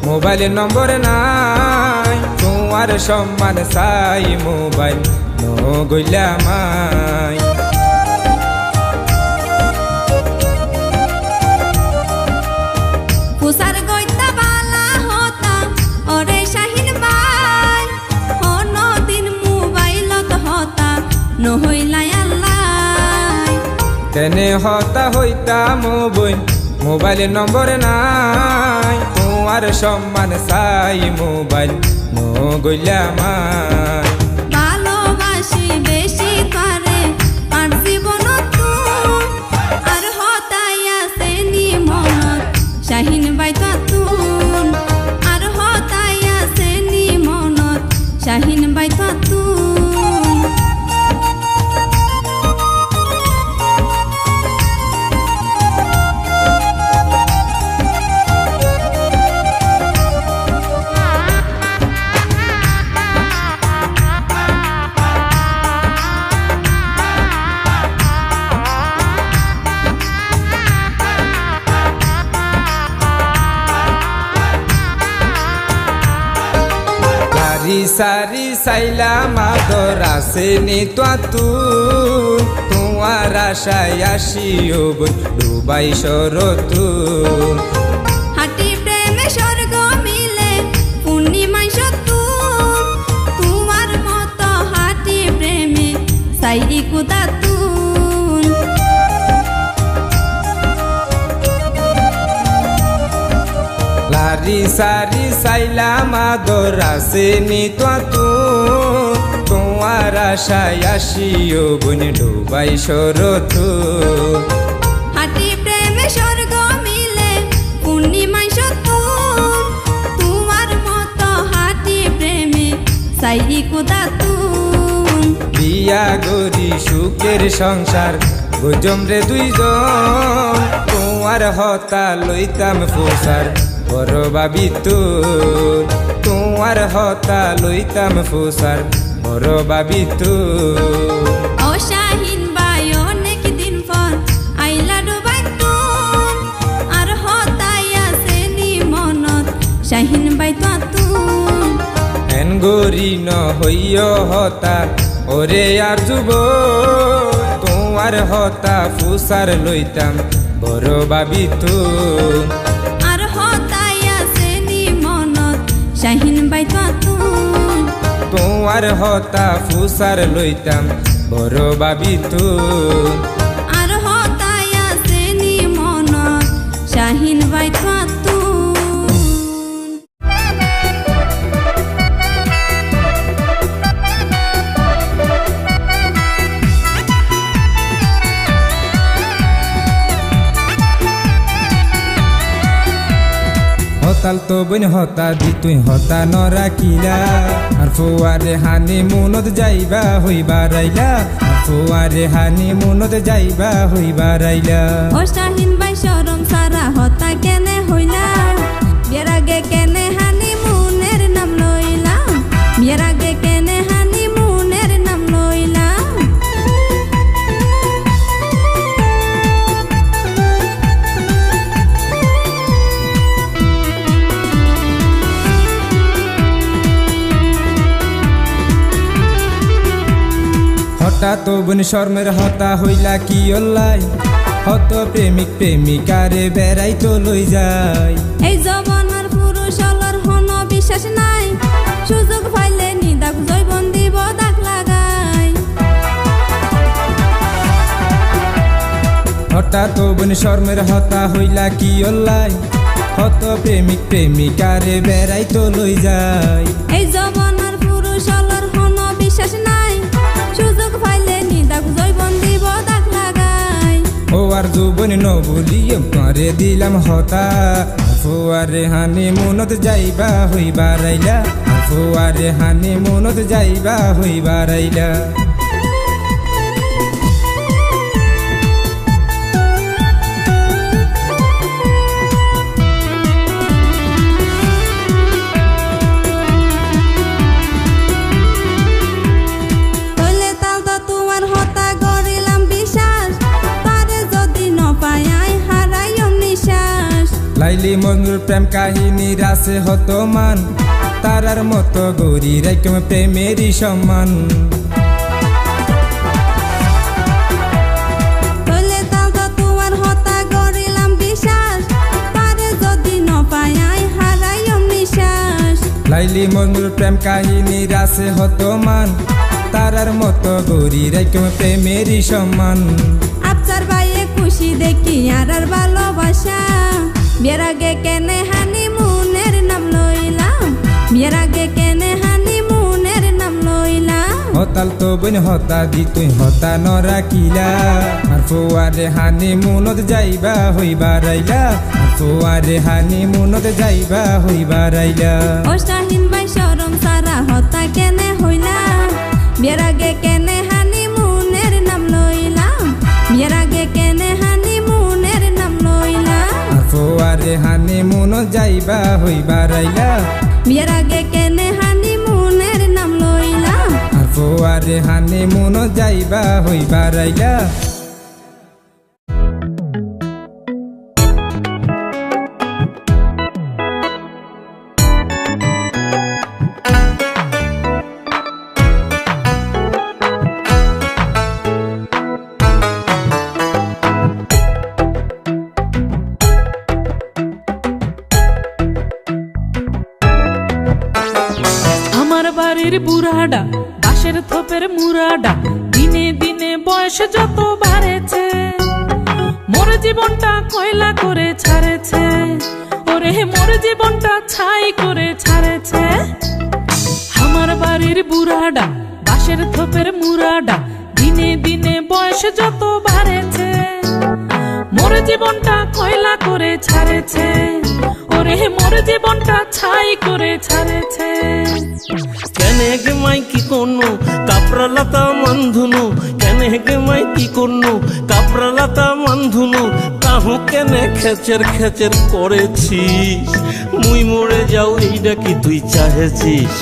মোবাইলের নম্বর নাই তোমার সম্মান চাই মোবাইল নগইলা মাই পুসার গইতা বালা হতা ওরে শাহিন ভাই দিন মোবাইলত হতা নহইলাই আল্লাহ কেনে হতা হইতাম বই মোবাইলের নম্বর নাই তোমার সম্মান চাই মোবাইল নগইলা মাই ভালোবাসি বেশি করে আর জীবন আর হতাই আছে নি মনত শাহিন বাই তুন আর হতাই আছে নি মনত শাহিন বাই তুন সারি সাইলাম আদর আসেনি তুন তোমার আশায় আসিও বই ডুবাই শরতুন হাটি প্রেমে স্বর্গ মিলে পূর্ণিমায় সতুন তোমার মতো হাটি প্রেমে সাইরি কুদাতুন লারি সারি সাইলাম আদর আসেনি তুন তোমার আশায় আসিও বই ডুবাই শরতুন হাটি প্রেমে স্বর্গ মিলে পূর্ণিমায় সতুন তোমার মতো হাটি প্রেমে সাইরি কুদাতুন বিয়া গরি সুখের সংসার বুঝম রে দুইজন তোমার হতা লইতাম ফুসার বড় বাবি তুন তোমার হতা লইতাম ফুসার বড় বাবি তুন ও শাহিন ভাই অনেক দিন পর আইলা ডুবাই তুন আর হতাই আছে নি মনত শাহিন ভাই তুন এন গরি ন হইয় হতা ওরে আর যুব তোমার হতা ফুসার লইতাম বড় বাবি তুন আর হতাই আছে নি মনত শাহিন ভাই তুন তোমার হতা ফুসার লইতাম বড় বাবি তুন আর হতাই আছে নি মনত শাহিন ভাই তুন হতাল তো বইন হতা দি তুই হতা নরাকিলা আর ফুয়ারে হানি মুনত যাইবা হইবা রাইলা আর ফুয়ারে হানি মুনত যাইবা হইবা রাইলা ও শাহিন ভাই শরম সারা হতা কেনে হইলা বিয়ের আগে কেনে হানি মুনের নাম লইলা বিয়ের আগে কেনে হানি মুনের নাম লইলা হঠাৎ তো বোন শর্মের হতা হইলা কি অল্লাই হত প্রেমিক প্রেমিকারে বেড়াই তো লই যায় এই জবানার পুরুষ অলর হন বিশ্বাস নাই সুযোগ পাইলে নিদাক জৈবন দিব দাগ লাগাই হঠাৎ তো বোন শর্মের হতা হইলা কি অল্লাই হত প্রেমিক প্রেমিকারে বেড়াই তো লই যায় এই জবানার পুরুষ অলর হন বিশ্বাস নাই সুযোগ পাইলে নিদাক জৈবন দিব দাগ লাগাই ও আর যুবন ন বলিও করে দিলাম হতা ফুয়ারে হানি মুনত যাইবা হইবা রাইলা ফুয়ারে হানি মুনত যাইবা হইবা রাইলা হইলে তাও তো তোমার হতা গরিলাম বিশ্বাস তারে যদি লাইলি মজনুর প্রেম কাহিনীর আছে হত মান তারার মতো গৌরী রাইকম প্রেমেরই সম্মান হইলে তাও তো তোমার হতা গরিলাম বিশ্বাস তারে যদি ন পাই আই হারাইম নিশ্বাস লাইলি মজনুর প্রেম কাহিনীর আছে হত মান তারার মতো গৌরী রাইকম প্রেমেরই সম্মান আফসার ভাইয়ে খুশি দেখি আর ভালোবাসা বিয়ের আগে কেনে হানিমুনের নাম লইলাম বিয়ের আগে কেনে হানিমুনের নাম লইলাম হতাল তো বইন হতা দি তুই হতা ন রাখিলা আর ফোয়ারে হানিমুনত যাইবা হইবা রাইলা আর ফোয়ারে হানিমুনত যাইবা হইবা রাইলা ও শাহিন ভাই শরম সারা হতা কেনে হইলাম বিয়ের আগে কেনে হানিমুনের নাম লইলাম বিয়ের আগে কেনে হানিমুনের নাম লইলাম আর ফোয়ারে হানিমুনত যাইবা হইবা রাইলা বিয়ের আগে কেনে হানিমুনের নাম লইলাম আর ফোয়ারে হানিমুনত যাইবা হইবা রাইলা আমার বাড়ির বুড়াডা বাঁশের থোপের মুরাডা দিনে দিনে বয়স যত বাড়েছে মোর জীবনটা কয়লা করে ছাড়েছে ওরে মোর জীবনটা ছাই করে ছাড়েছে আমার বাড়ির বুড়াডা বাঁশের থোপের মুরাডা দিনে দিনে বয়স যত বাড়েছে মোর জীবনটা কয়লা করে ছাড়েছে ওরে মোর জীবনটা ছাই করে ছাড়েছে কেনে গে মাই কি করনু কাপড়ালাতা মানধুনু কেনে গে মাই কি করনু কাপড়ালাতা মানধুনু তাহু কেনে খেচের খেচের করেছিস মুই মরে যাও এইটা কি তুই চাহেছিস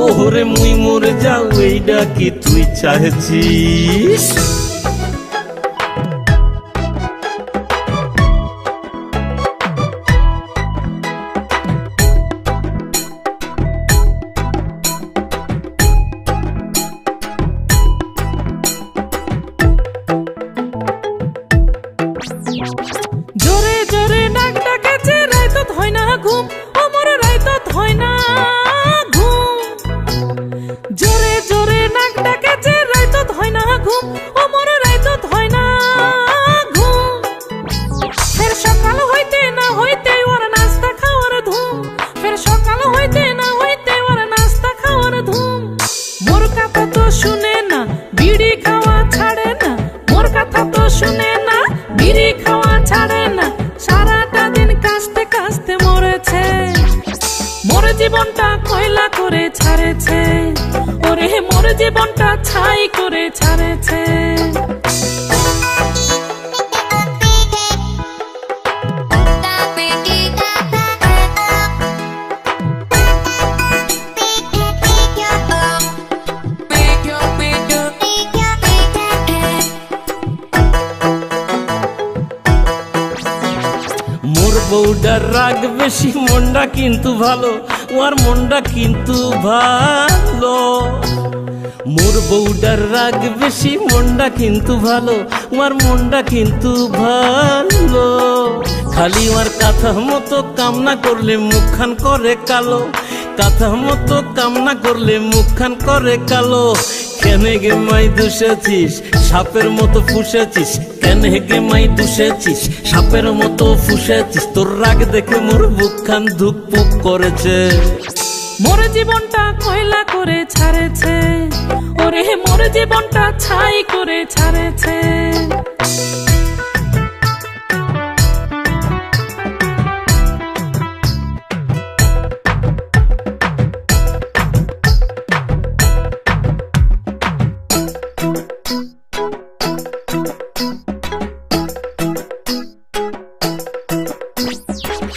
ওরে মুই মরে যাও এইটা কি তুই চাহেছিস জোরে জোরে নাক ডাকেছে রাইতত হয় না ঘুম ওমর রাইতত হয় না ঘুম জোরে জোরে নাক ডাকেছে রাইতত হয় না ঘুম ওমর রাইতত হয় না ঘুম ফের সকাল হইতে না হইতে ওর নাস্তা খাওয়ার ধুম ফের সকাল হইতে না হইতে ওর নাস্তা খাওয়ার ধুম মোর কথা তো শুনে না বিড়ি খাওয়া ছাড়ে না মোর কথা তো শুনে না বিড়ি খাওয়া ছাড়ে না সারাটা দিন কাঁচতে কাঁচতে মরেছে মোর জীবনটা কয়লা করে ছাড়েছে ওরে মোর জীবনটা ছাই করে ছাড়েছে মোর বউডার রাগ বেশি মনটা কিন্তু ভালো ওর মনটা কিন্তু ভালো মোর বউডার রাগ বেশি মনটা কিন্তু ভালো ওর মনটা কিন্তু ভালো খালি ওর কথা মতো কামনা করলে মুখখান করে কালো কথা মতো কামনা করলে মুখখান করে কালো কেনে গে মাই দুষেছিস সাপের মতো ফুসেছিস কেনে গে মাই দুষেছিস সাপের মতো ফুসেছিস তোর রাগ দেখে মোর বুকখান ধুক পুক করেছে মোর জীবনটা কয়লা করে ছাড়েছে ওরে মোর জীবনটা ছাই করে ছাড়েছে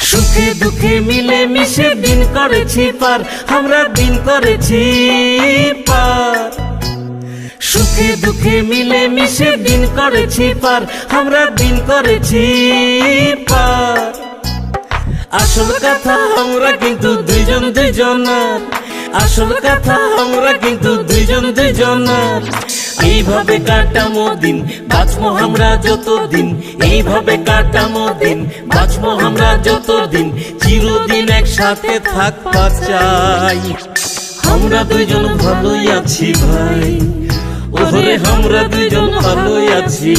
সুখে দুঃখে মিলে মিশে দিন করেছি পার আমরা দিন করেছি পার সুখে দুঃখে মিলে মিশে দিন করেছি পার আমরা দিন করেছি পার আসল কথা আমরা কিন্তু দুইজন দুইজনার, আসল কথা আমরা কিন্তু দুইজন দুইজনার। এইভাবে কাটামো দিন, বাঁচবো আমরা যতদিন, এইভাবে কাটামো দিন, বাঁচবো আমরা যতদিন, চিরদিন একসাথে থাকতে চাই। আমরা দুইজন ভালোই আছি ভাই, ওরে আমরা দুইজন ভালোই আছি।